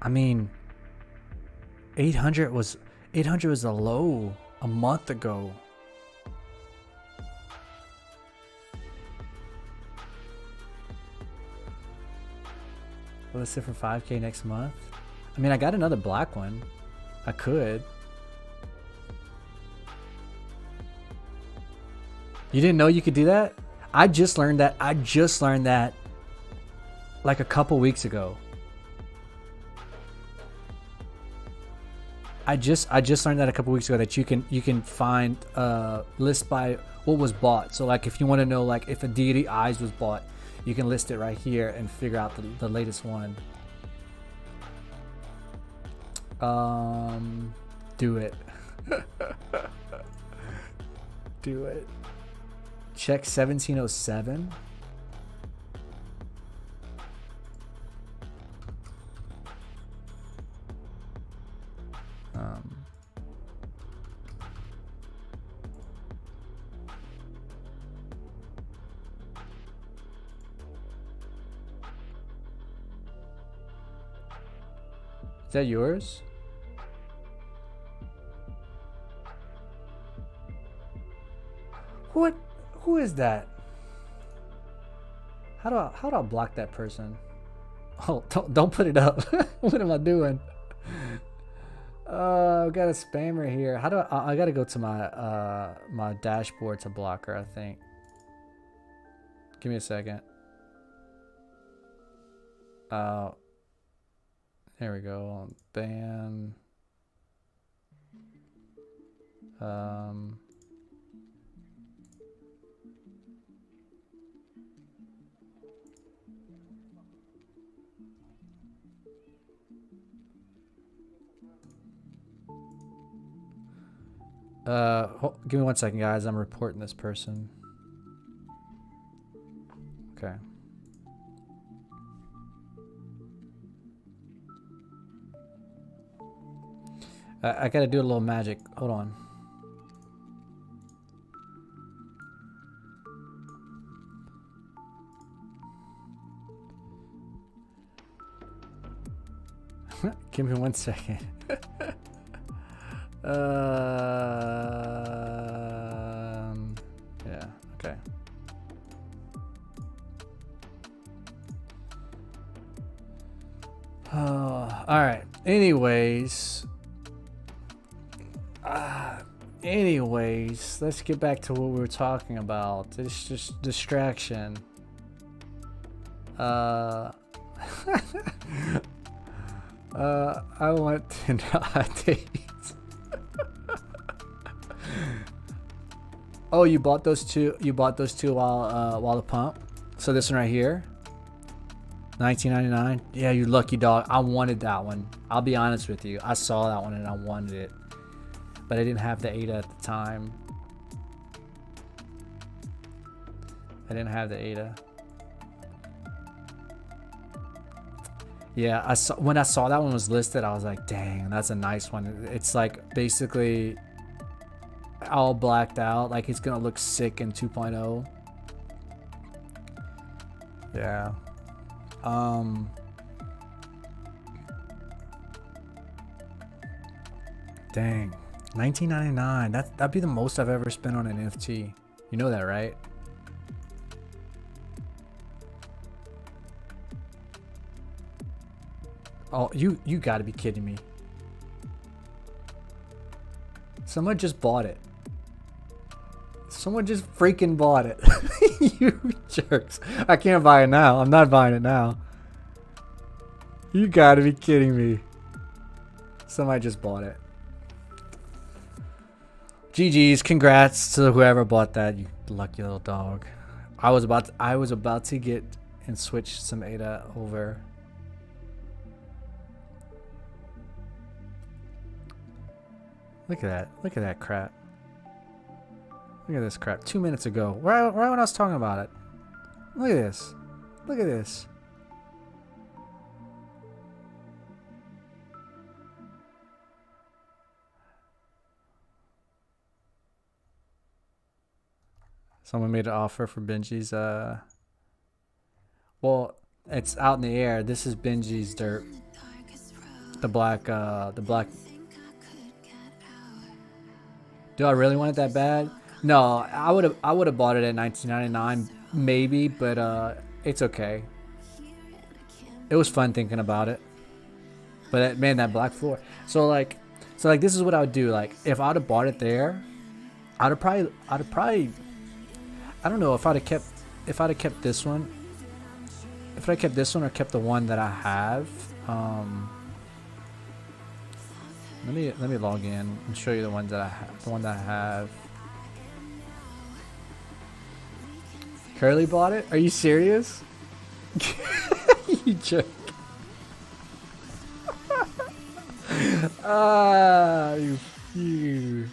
I mean, 800 was a low a month ago. Will it sit for 5k next month? I mean, I got another black one. I could. You didn't know you could do that? I just learned that. Like a couple weeks ago. I just learned that a couple weeks ago that you can find list by what was bought. So like if you want to know like if a Deity Eyes was bought, you can list it right here and figure out the latest one. Do it. Do it. Check 1707. Is that yours? What? Who is that? How do I block that person? Oh, don't put it up. What am I doing? I've got a spammer here. How do I gotta go to my my dashboard to block her, I think. Give me a second. There we go. Ban. Give me 1 second, guys. I'm reporting this person. Okay. I gotta do a little magic. Hold on. Give me 1 second. Yeah, okay. Alright. Anyways, let's get back to what we were talking about. It's just distraction. I want to know updates. Oh, you bought those two. You bought those two while the pump. So this one right here, 19.99. Yeah, you lucky dog. I wanted that one. I'll be honest with you. I saw that one and I wanted it, but I didn't have the ADA at the time. I didn't have the ADA. Yeah, when I saw that one was listed, I was like, dang, that's a nice one. It's like basically all blacked out. Like it's gonna look sick in 2.0. Yeah. Dang. 19.99. That'd be the most I've ever spent on an NFT. You know that, right? Oh, you gotta be kidding me. Someone just bought it. Someone just freaking bought it. You jerks. I can't buy it now. I'm not buying it now. You gotta be kidding me. Somebody just bought it. GG's, congrats to whoever bought that, you lucky little dog. I was about to get and switch some ADA over. Look at that. Look at that crap. Look at this crap. 2 minutes ago. Right when I was talking about it. Look at this. Look at this. Someone made an offer for Benji's well, it's out in the air. This is Benji's Derp. The black Do I really want it that bad? No, I would have bought it at $19.99 maybe, but it's okay. It was fun thinking about it. But man, that black floor. So like this is what I would do. Like if I'd have bought it there, I'd have probably I don't know if I'd have kept this one. If I kept this one or kept the one that I have. Let me log in and show you the ones that I have. The one that I have. Curly bought it? Are you serious? You jerk. You.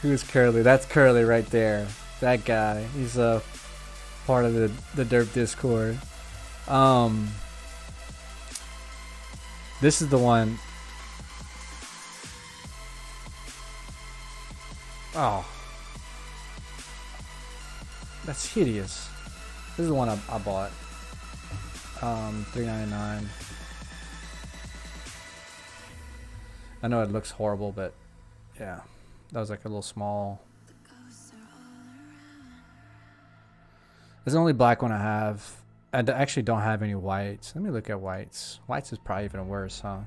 Who's Curly? That's Curly right there. That guy. He's a part of the Derp Discord. This is the one. Oh, that's hideous. This is the one I bought. $3.99. I know it looks horrible, but yeah, that was like a little small. It's the only black one I have. I actually don't have any whites. Let me look at whites. Whites is probably even worse, huh?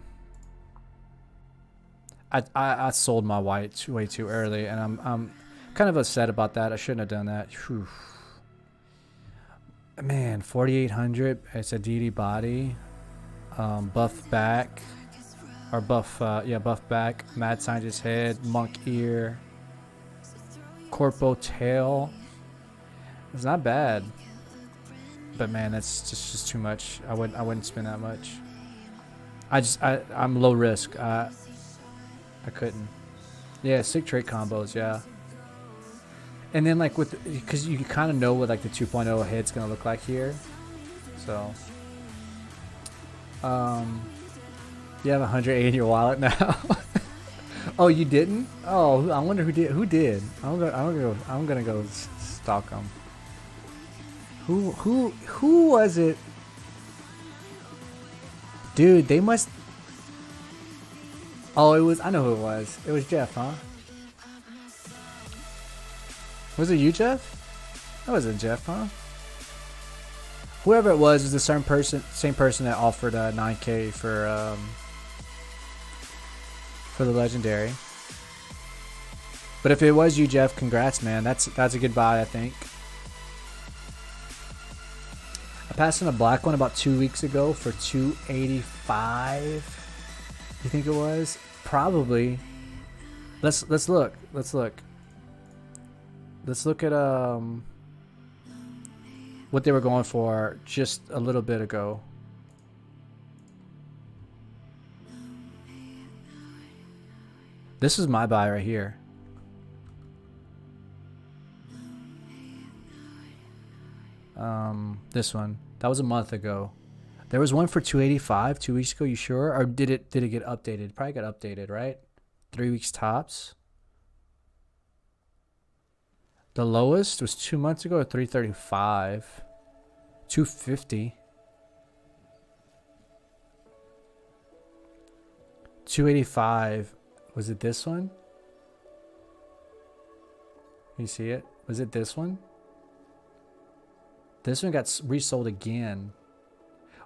I sold my white way too early, and I'm kind of upset about that. I shouldn't have done that. Whew. Man, 4,800. It's a DD body, buff back, or buff buff back. Mad scientist head, monk ear, corpo tail. It's not bad, but man, that's just too much. I wouldn't spend that much. I'm low risk. I couldn't. Yeah, sick trait combos. Yeah. And then like because you kind of know what like the 2.0 hit's gonna look like here. So, you have 180 in your wallet now. Oh, you didn't? Oh, I wonder who did. Who did? I'm gonna go stalk them. Who was it? Dude, they must. Oh, it was. I know who it was. It was Jeff, huh? Was it you, Jeff? That wasn't Jeff, huh? Whoever it was the same person that offered 9K for the legendary. But if it was you, Jeff, congrats, man. That's a good buy, I think. I passed in a black one about 2 weeks ago for 285. You think it was? Probably. Let's look. Let's look. Let's look at what they were going for just a little bit ago. This is my buy right here. This one. That was a month ago. There was one for 285 2 weeks ago. You sure? Or did it get updated? Probably got updated, right? 3 weeks tops. The lowest was 2 months ago at 335. 250. 285. Was it this one? You see it? Was it this one? This one got resold again.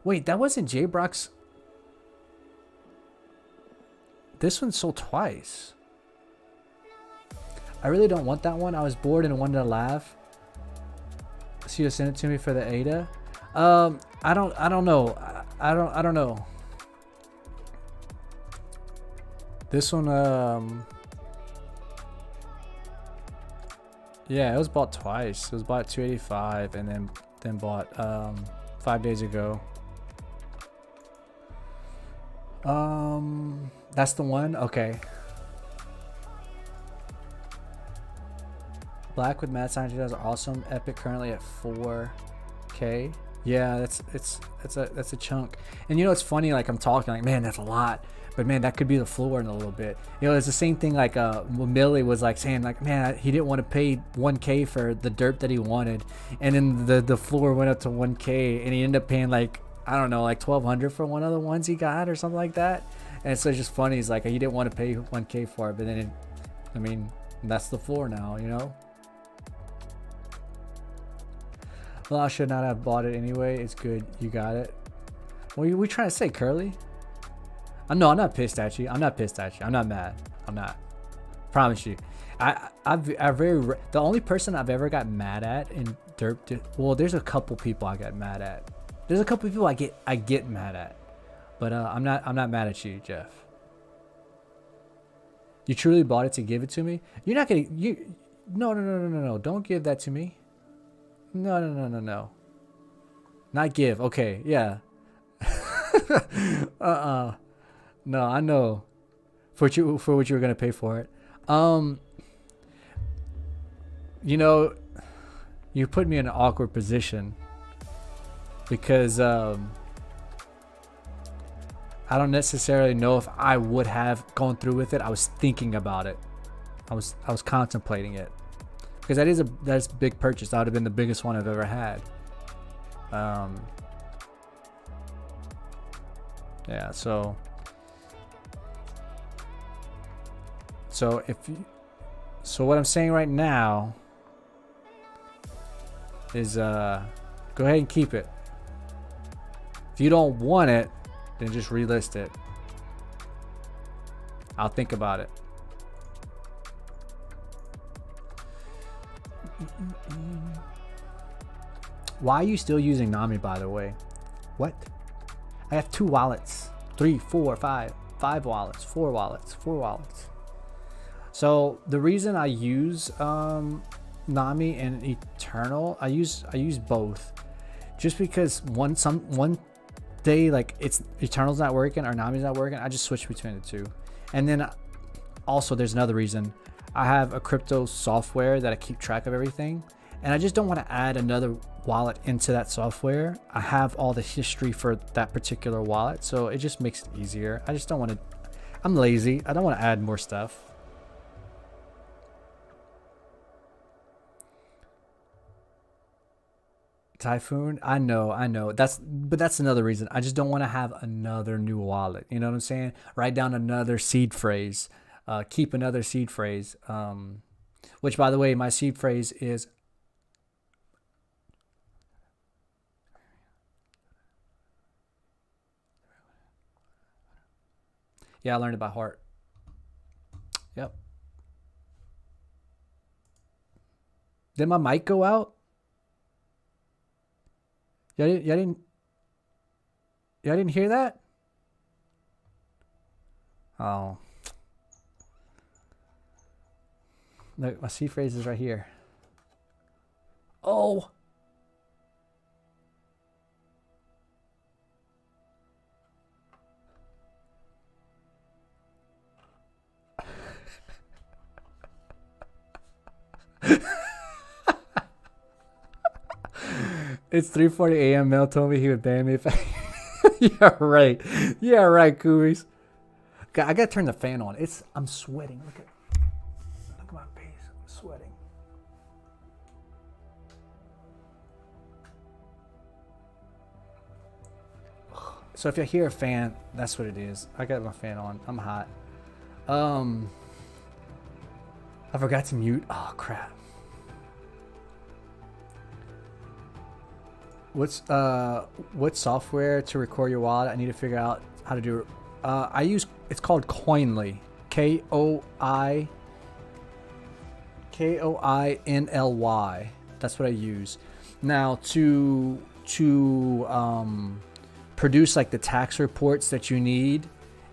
Wait, that wasn't J-Brock's. This one sold twice. I really don't want that one. I was bored and wanted to laugh. So you sent it to me for the Ada. I don't know. I don't know. This one, yeah, it was bought twice. It was bought at 285 and then bought 5 days ago. That's the one. Okay. Black with mad scientists are awesome. Epic currently at 4K. Yeah, that's a chunk. And you know it's funny, like I'm talking like, man, that's a lot. But man, that could be the floor in a little bit. You know, it's the same thing like Millie was like saying like, man, he didn't want to pay 1K for the derp that he wanted. And then the floor went up to 1K and he ended up paying like, I don't know, like 1,200 for one of the ones he got or something like that. And so it's just funny. He's like, he didn't want to pay 1K for it, but then I mean, that's the floor now, you know? Well, I should not have bought it anyway. It's good. You got it. What are we trying to say, Curly? No, I'm not pissed at you. I'm not pissed at you. I'm not mad. I'm not. Promise you. The only person I've ever got mad at in Derp. Well, there's a couple people I got mad at. There's a couple people I get mad at, but I'm not mad at you, Jeff. You truly bought it to give it to me? You're not gonna. No. Don't give that to me. No. Not give. Okay, yeah. No, I know. For what you were gonna pay for it. You know, you put me in an awkward position because I don't necessarily know if I would have gone through with it. I was thinking about it. I was contemplating it. Because that's a big purchase. That would have been the biggest one I've ever had. Yeah, so what I'm saying right now is go ahead and keep it. If you don't want it, then just relist it. I'll think about it. Why are you still using Nami, by the way? What? I have 2 wallets. 3, 4, 5. 5 wallets. 4 wallets. 4 wallets. So the reason I use Nami and Eternal, I use both. Just because one day, like, it's Eternal's not working or Nami's not working, I just switch between the two. And then also there's another reason. I have a crypto software that I keep track of everything, and I just don't want to add another wallet into that software. I have all the history for that particular wallet, so it just makes it easier. I just don't want to, I'm lazy. I don't want to add more stuff. Typhoon, I know. But that's another reason. I just don't want to have another new wallet. You know what I'm saying? Write down another seed phrase. Keep another seed phrase. Which, by the way, my seed phrase is. Yeah, I learned it by heart. Yep. Did my mic go out? Y'all didn't hear that? Oh. Look, my seed phrase is right here. Oh. It's 3:40 a.m. Mel told me he would ban me if I... Yeah, right. Yeah, right, Cooties. I gotta turn the fan on. I'm sweating. Look at my face. I'm sweating. So if you hear a fan, that's what it is. I got my fan on. I'm hot. I forgot to mute. Oh crap. What software to record your wallet? I need to figure out how to do it. It's called Coinly. Koinly. That's what I use. Now to produce like the tax reports that you need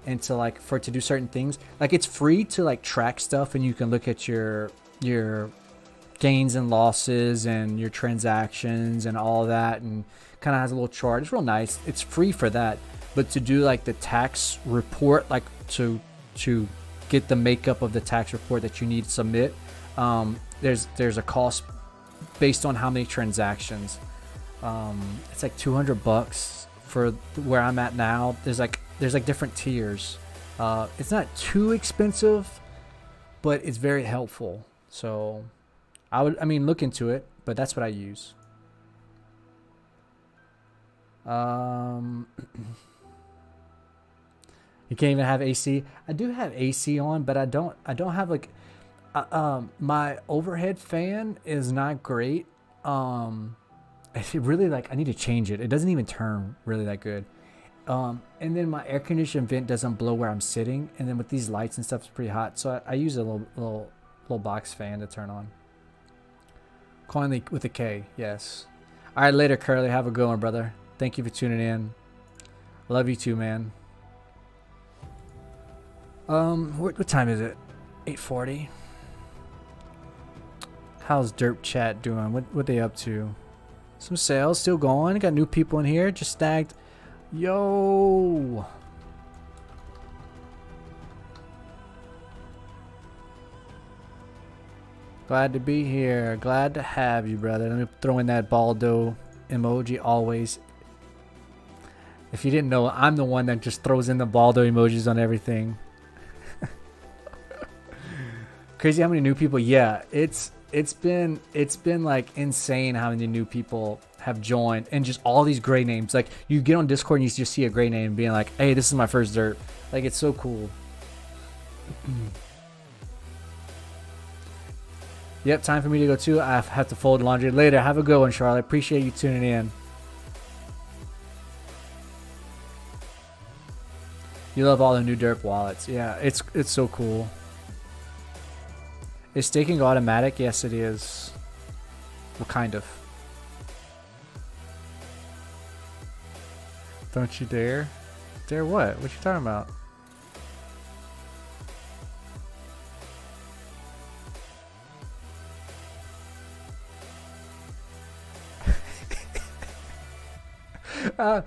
and to do certain things. Like, it's free to like track stuff, and you can look at your gains and losses and your transactions and all of that, and kind of has a little chart. It's real nice. It's free for that. But to do like the tax report, like to get the makeup of the tax report that you need to submit, there's a cost based on how many transactions. It's like $200 for where I'm at now. There's like different tiers. It's not too expensive, but it's very helpful. So I mean, look into it, but that's what I use. You can't even have AC. I do have AC on, but I don't have like my overhead fan is not great. It really, like, I need to change it. It doesn't even turn really that good. And then my air conditioning vent doesn't blow where I'm sitting, and then with these lights and stuff, it's pretty hot. So I use a little box fan to turn on. Coinly with a K, yes. All right, later, Curly. Have a good one, brother. Thank you for tuning in. Love you too, man. What time is it? 8:40. How's Derp Chat doing? What they up to? Some sales still going. Got new people in here. Just snagged. Yo. Glad to be here. Glad to have you, brother. Let me throw in that Baldo emoji always. If you didn't know, I'm the one that just throws in the Baldo emojis on everything. Crazy how many new people. Yeah, it's been like insane how many new people have joined, and just all these gray names. Like, you get on Discord and you just see a gray name being like, hey, this is my first Derp. Like, it's so cool. Yep, time for me to go too. I have to fold laundry later. Have a good one, Charlotte. Appreciate you tuning in. You love all the new Derp wallets. Yeah, it's so cool. Is staking automatic? Yes, it is. Well, kind of. Don't you dare. Dare what? What you talking about? I'm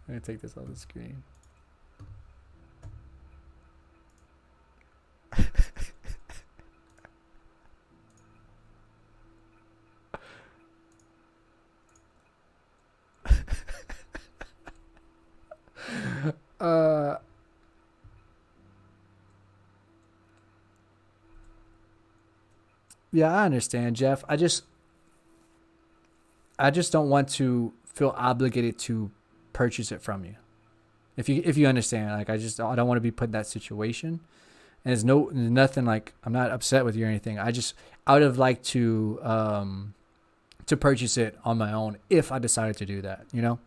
gonna take this off the screen. Yeah, I understand, Jeff. I just don't want to feel obligated to purchase it from you. If you understand, like I don't want to be put in that situation. And there's nothing like I'm not upset with you or anything. I would have liked to purchase it on my own if I decided to do that, you know?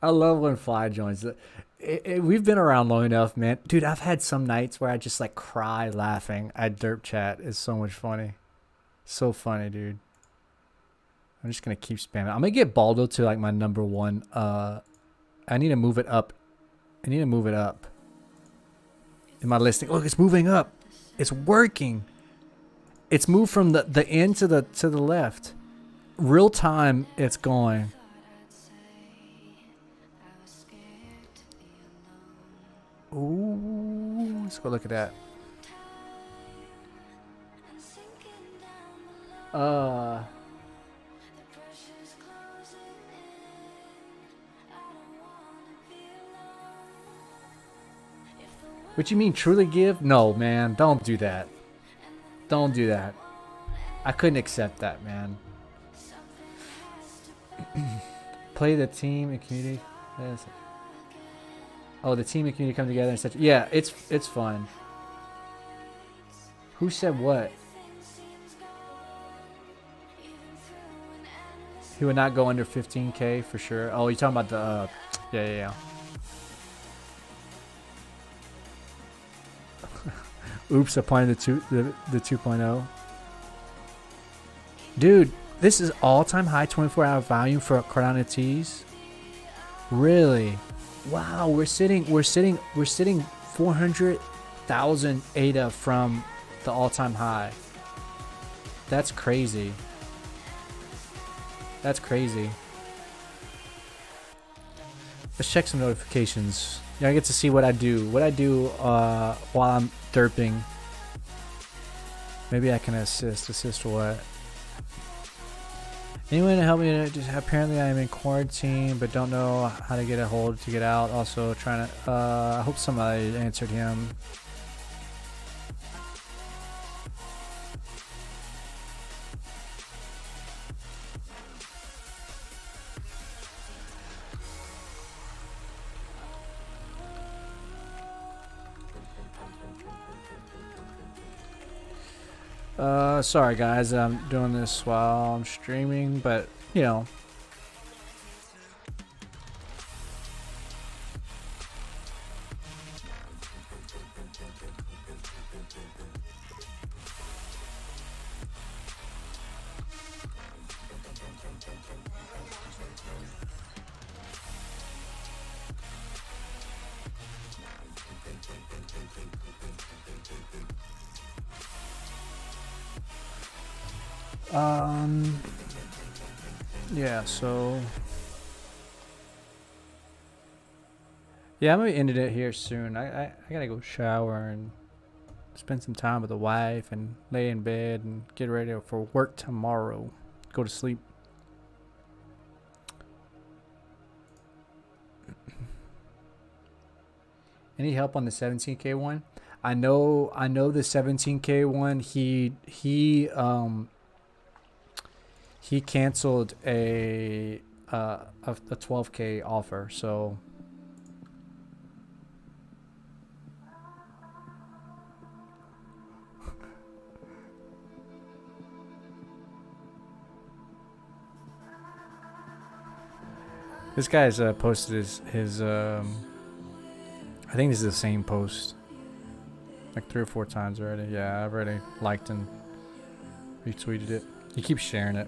I love when Fly joins. We've been around long enough, man. Dude, I've had some nights where I just like cry laughing at Derp Chat. It's so much funny. So funny, dude. I'm just gonna keep spamming. I'm gonna get Baldo to like my #1. I need to move it up. I need to move it up in my listing. Look, it's moving up. It's working. It's moved from the end to the left. Real time, it's going. Ooh, let's go look at that. What you mean truly give? No, man, don't do that. Don't do that. I couldn't accept that, man. Play the team and community. Oh, the team and community come together and such. Yeah, it's fun. Who said what? He would not go under 15K for sure. Oh, you're talking about the yeah. Oops, applying the 2.0. Dude, this is all-time high 24-hour volume for Cardano T's. Really? Wow, we're sitting 400,000 ADA from the all-time high. That's crazy. That's crazy. Let's check some notifications. Yeah, I get to see what I do. What I do while I'm derping. Maybe I can assist. Assist what? Anyone to help me? Just apparently I am in quarantine, but don't know how to get a hold to get out. Also trying to. I hope somebody answered him. Sorry guys, I'm doing this while I'm streaming, but you know. Yeah, so yeah, I'm gonna end it here soon. I gotta go shower and spend some time with the wife and lay in bed and get ready for work tomorrow. Go to sleep. Any help on the 17K one? I know the 17K one. He canceled a 12K offer, so This guy's posted his I think this is the same post like 3 or 4 times already. Yeah, I've already liked and retweeted it. He keeps sharing it.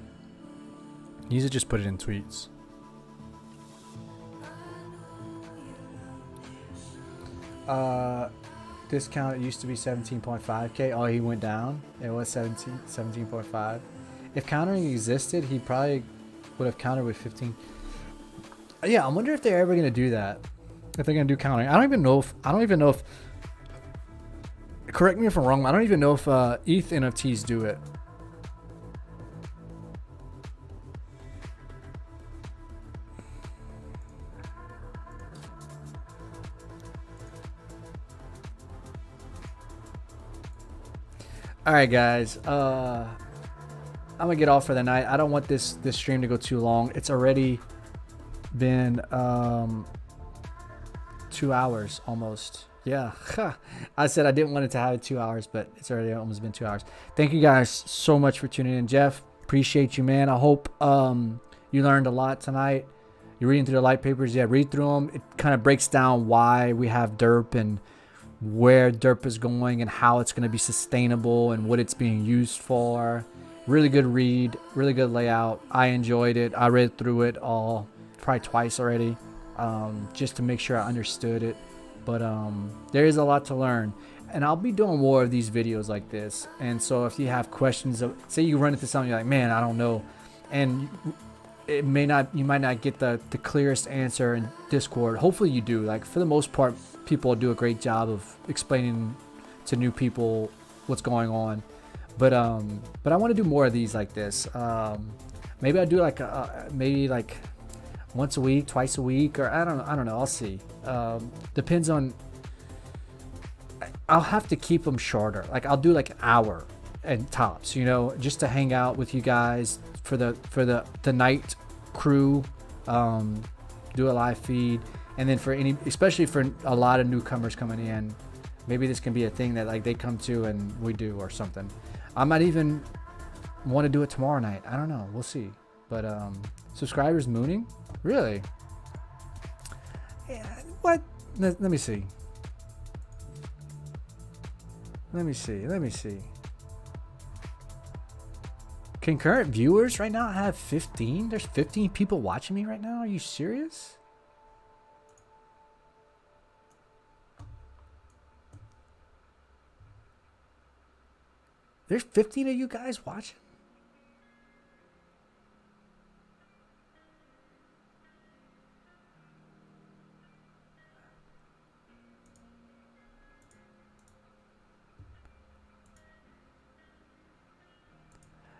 He needs to just put it in tweets. Discount, it used to be 17.5k. Oh, he went down. It was 17.5. If countering existed, he probably would have countered with 15. Yeah, I wonder if they're ever gonna do that. If they're gonna do countering, I don't even know if. Correct me if I'm wrong. I don't even know if ETH NFTs do it. All right, guys. I'm gonna get off for the night. I don't want this stream to go too long. It's already been 2 hours almost. Yeah, I said I didn't want it to have 2 hours, but it's already almost been 2 hours. Thank you guys so much for tuning in. Jeff, appreciate you, man. I hope you learned a lot tonight. You're reading through the light papers. Yeah, read through them. It kind of breaks down why we have Derp and where Derp is going and how it's going to be sustainable and what it's being used for. Really good read, really good layout. I enjoyed it. I read through it all probably twice already, just to make sure I understood it. But there is a lot to learn, and I'll be doing more of these videos like this. And so if you have questions, say you run into something, you're like, man, I don't know, and you might not get the clearest answer in Discord. Hopefully you do. Like, for the most part, people do a great job of explaining to new people what's going on. But I want to do more of these like this. Maybe I'll do like maybe like once a week, twice a week, or I don't know. I'll see. Depends on. I'll have to keep them shorter. Like, I'll do like an hour and tops, you know, just to hang out with you guys for the night crew. Do a live feed, and then especially for a lot of newcomers coming in, maybe this can be a thing that like they come to and we do or something. I might even want to do it tomorrow night. I don't know. We'll see. But subscribers mooning? Really? Yeah, what? Let me see. Let me see. Concurrent viewers right now, I have 15. There's 15 people watching me right now. Are you serious? There's 15 of you guys watching?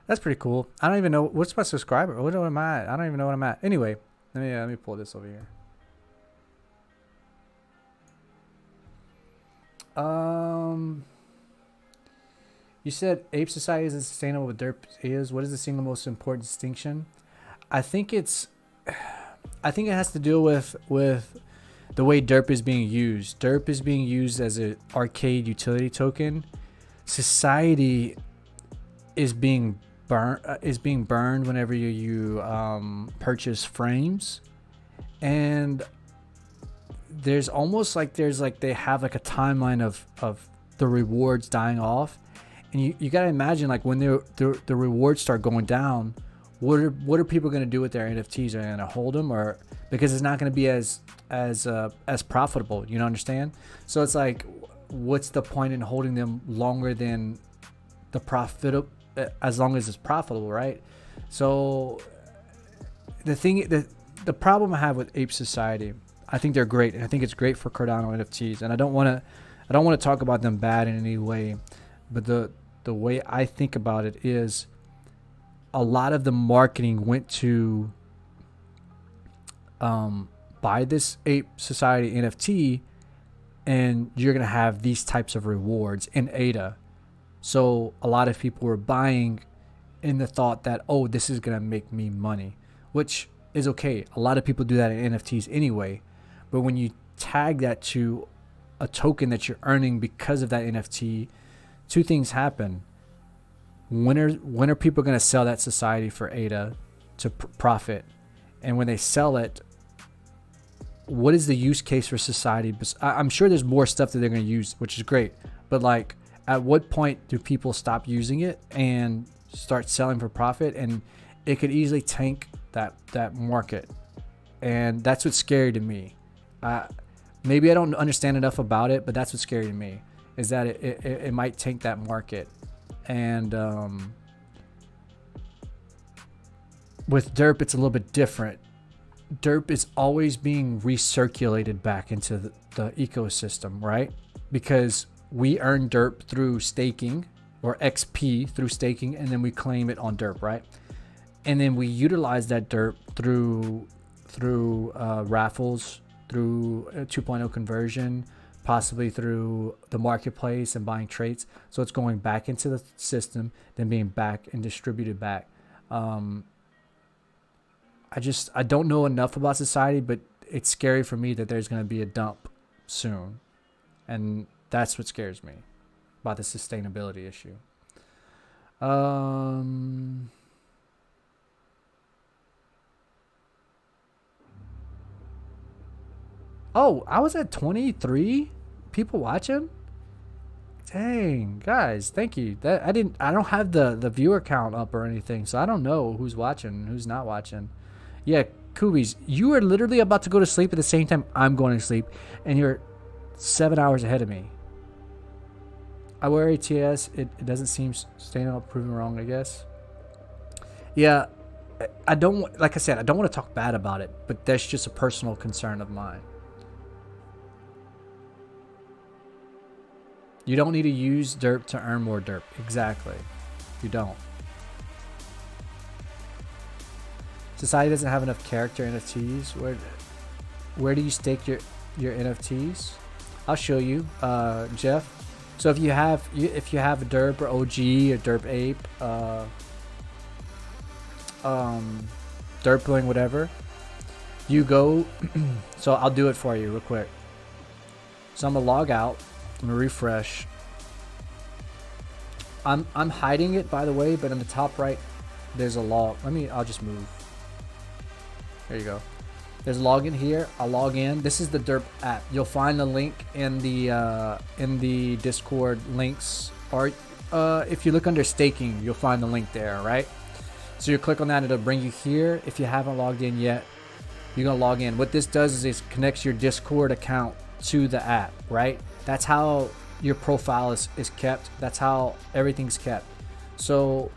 That's pretty cool. I don't even know what's my subscriber. What am I at? I don't even know what I'm at. Anyway, let me pull this over here. You said Ape Society isn't sustainable, but Derp is. What is the single most important distinction? I think it has to do with the way Derp is being used. Derp is being used as an arcade utility token. Society is being burned whenever you purchase frames, and there's almost like they have like a timeline of the rewards dying off. And you gotta imagine, like, when the rewards start going down, what are people gonna do with their NFTs? Are they gonna hold them, or because it's not gonna be as profitable? You know, understand? So it's like, what's the point in holding them longer than the profit? As long as it's profitable, right? So the problem I have with Ape Society, I think they're great, and I think it's great for Cardano NFTs, and I don't want to talk about them bad in any way. But the way I think about it is, a lot of the marketing went to buy this Ape Society NFT, and you're going to have these types of rewards in ADA. So a lot of people were buying in the thought that, oh, this is going to make me money, which is okay. A lot of people do that in NFTs anyway. But when you tag that to a token that you're earning because of that NFT, two things happen. When are people going to sell that society for ADA to profit? And when they sell it, what is the use case for society? I'm sure there's more stuff that they're going to use, which is great. But like, at what point do people stop using it and start selling for profit? And it could easily tank that market. And that's what's scary to me. Maybe I don't understand enough about it, but that's what's scary to me, is that it might tank that market. And with Derp, it's a little bit different. Derp is always being recirculated back into the ecosystem, right? Because we earn Derp through staking, or XP through staking, and then we claim it on Derp, right? And then we utilize that Derp through raffles, through 2.0 conversion, possibly through the marketplace and buying traits. So it's going back into the system, then being back and distributed back. I don't know enough about society, but it's scary for me that there's going to be a dump soon. And that's what scares me about the sustainability issue. Oh, I was at 23 people watching. Dang, guys, thank you. I don't have the viewer count up or anything, so I don't know who's watching and who's not watching. Yeah, Kubies, you are literally about to go to sleep at the same time I'm going to sleep, and you're 7 hours ahead of me. I wear ATS. It doesn't seem sustainable, proven wrong, I guess. Yeah, I don't, like I said, I don't want to talk bad about it, but that's just a personal concern of mine. You don't need to use Derp to earn more Derp. Exactly. You don't. Society doesn't have enough character NFTs. Where do you stake your NFTs? I'll show you, Jeff. So if you have a Derp or OG or Derp Ape, Derpling, whatever, you go. So I'll do it for you real quick. So I'm gonna log out. I'm gonna refresh. I'm hiding it, by the way, but in the top right there's a log. I'll just move. There you go. There's a login here. I'll log in. This is the Derp app. You'll find the link in the Discord links, or if you look under staking, you'll find the link there, right? So you click on that, it'll bring you here. If you haven't logged in yet, you're gonna log in. What this does is it connects your Discord account to the app, right? That's how your profile is kept. That's how everything's kept. So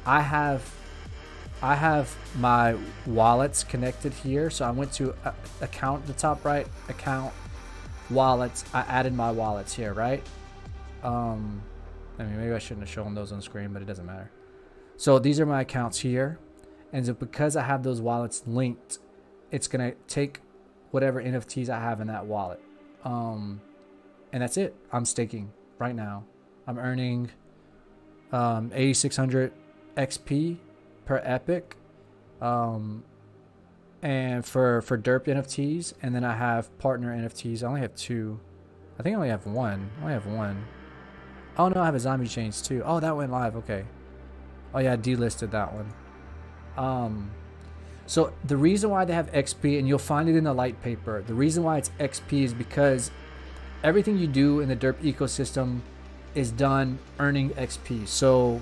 I have my wallets connected here. So I went to account, the top right, account, wallets. I added my wallets here, right? I mean, maybe I shouldn't have shown those on screen, but it doesn't matter. So these are my accounts here. And so because I have those wallets linked, it's going to take whatever NFTs I have in that wallet. And that's it. I'm staking right now. I'm earning 8,600 XP per epic, and for Derp NFTs, and then I have partner NFTs. I only have two. I think I only have one. Oh no, I have a zombie chains too. Oh, that went live. Okay. Oh yeah, I delisted that one. So the reason why they have XP, and you'll find it in the light paper, the reason why it's XP is because everything you do in the Derp ecosystem is done earning XP. So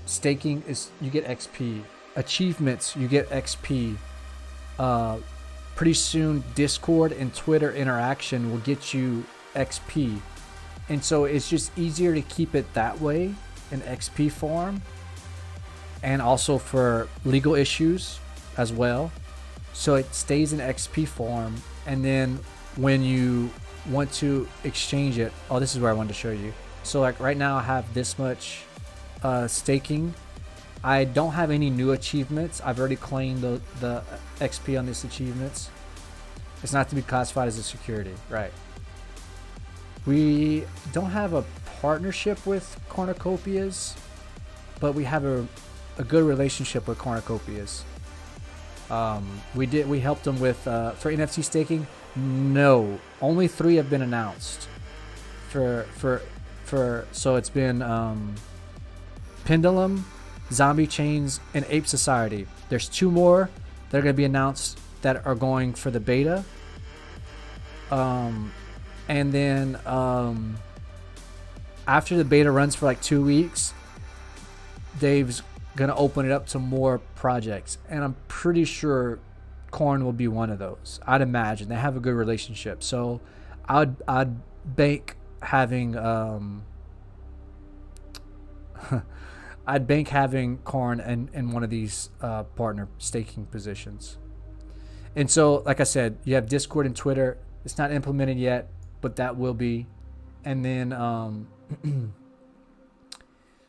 staking is, you get XP. Achievements, you get XP. Pretty soon Discord and Twitter interaction will get you XP. And so it's just easier to keep it that way in XP form, and also for legal issues as well. So it stays in XP form, and then when you want to exchange it, oh, this is where I wanted to show you. So like right now I have this much staking. I don't have any new achievements. I've already claimed the XP on these achievements. It's not to be classified as a security, right? We don't have a partnership with cornucopias, but we have a good relationship with cornucopias. We helped them with for NFT staking. No, only 3 have been announced. So it's been Pendulum, Zombie Chains, and Ape Society. There's 2 more that are going to be announced that are going for the beta. And then after the beta runs for like 2 weeks, Dave's going to open it up to more projects. And I'm pretty sure Korn will be one of those. I'd imagine. They have a good relationship. So I'd bank having I'd bank having Korn in one of these partner staking positions. And so, like I said, you have Discord and Twitter. It's not implemented yet, but that will be. And then,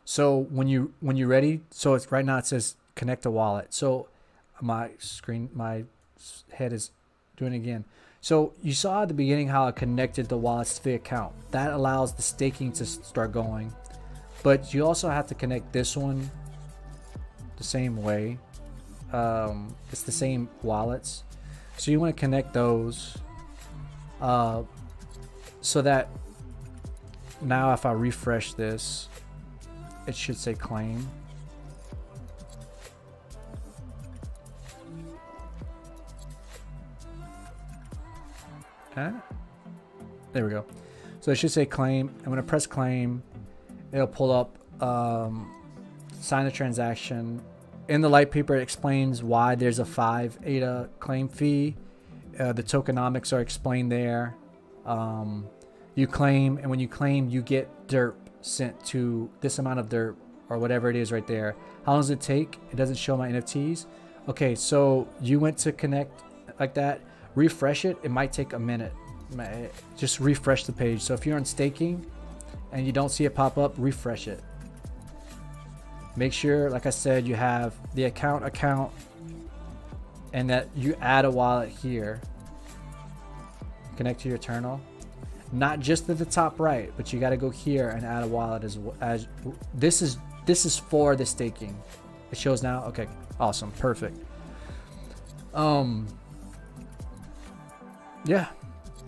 so when you're ready, so it's right now it says connect a wallet. So my head is doing it again. So you saw at the beginning how I connected the wallets to the account. That allows the staking to start going. But you also have to connect this one the same way. It's the same wallets. So you want to connect those so that now if I refresh this, it should say claim. There we go. So it should say claim. I'm going to press claim. It'll pull up sign the transaction. In the light paper, it explains why there's a 5 ADA claim fee. The tokenomics are explained there. You claim, and when you claim, you get Derp sent to this amount of Derp or whatever it is right there. How long does it take? It doesn't show my NFTs. Okay, so you went to connect like that. Refresh it. It might take a minute. Just refresh the page. So if you're on staking and you don't see it pop up, refresh it. Make sure, like I said, you have the account and that you add a wallet here. Connect to your terminal. Not just at the top right, but you got to go here and add a wallet as this is for the staking. It shows now. Okay, awesome, perfect. Yeah,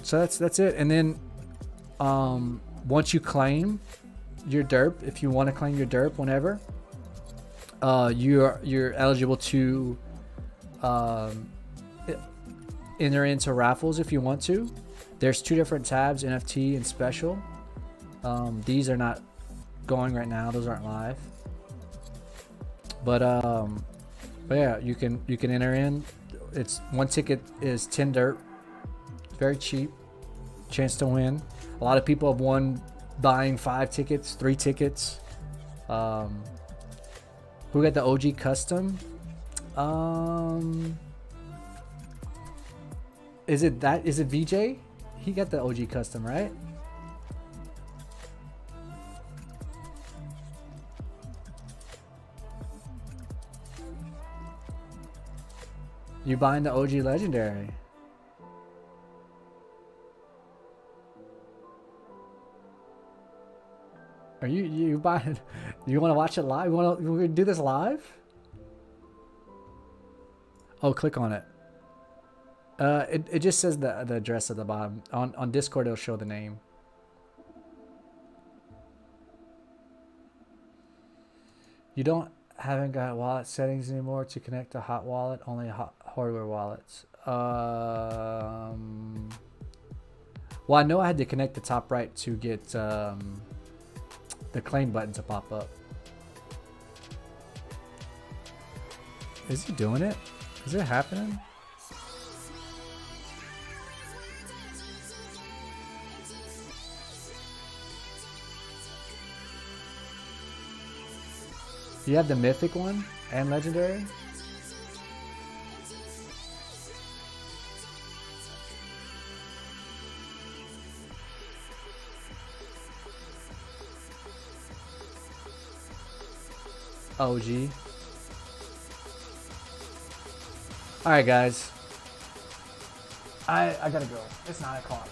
so that's it. And then once you claim your Derp, if you want to claim your Derp whenever, you're eligible to enter into raffles if you want to. There's 2 different tabs, NFT and special. These are not going right now; those aren't live. But yeah, you can enter in. It's 1 ticket is 10 Derp. Very cheap. Chance to win. A lot of people have won buying 5 tickets, 3 tickets. Who got the OG custom? Is it VJ? He got the OG custom, right? You buying the OG legendary? Are you buying? You want to watch it live? You want to do this live? Oh, click on it. It just says the address at the bottom. On Discord, it'll show the name. You haven't got wallet settings anymore to connect to hot wallet. Only hot hardware wallets. Well, I know I had to connect the top right to get the claim button to pop up. Is he doing it? Is it happening? Do you have the mythic one and legendary? OG. Alright guys. I gotta go. It's 9 o'clock.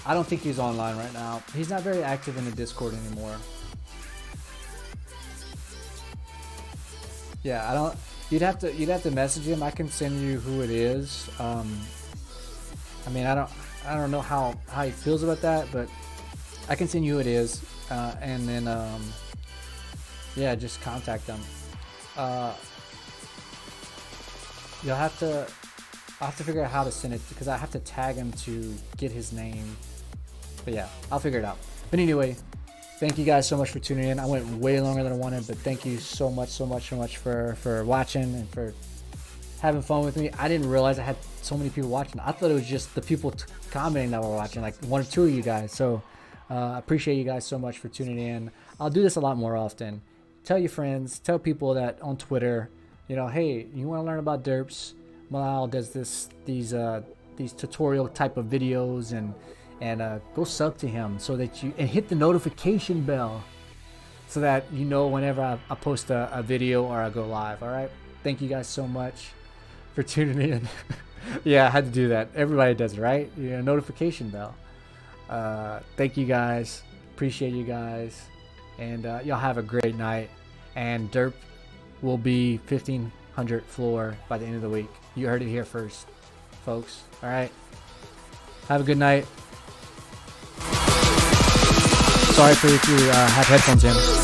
I don't think he's online right now. He's not very active in the Discord anymore. Yeah, I don't. You'd have to message him. I can send you who it is. I mean, I don't know how he feels about that, but I can send you who it is, and then Yeah, just contact them. You'll have to. I'll have to figure out how to send it because I have to tag him to get his name. But yeah, I'll figure it out. But anyway, thank you guys so much for tuning in. I went way longer than I wanted, but thank you so much for watching and for having fun with me. I didn't realize I had so many people watching. I thought it was just the people commenting that were watching, like 1 or 2 of you guys. So I appreciate you guys so much for tuning in. I'll do this a lot more often. Tell your friends, tell people that on Twitter, you know, hey, you want to learn about derps? Malal does these tutorial type of videos, and go sub to him so that you, and hit the notification bell so that you know whenever I post a video or I go live. All right, thank you guys so much for tuning in. Yeah, I had to do that. Everybody does it, right? Yeah, notification bell. Thank you guys, appreciate you guys, and y'all have a great night. And Derp will be 1500 floor by the end of the week. You heard it here first, folks. All right, have a good night. Sorry for if you have headphones in.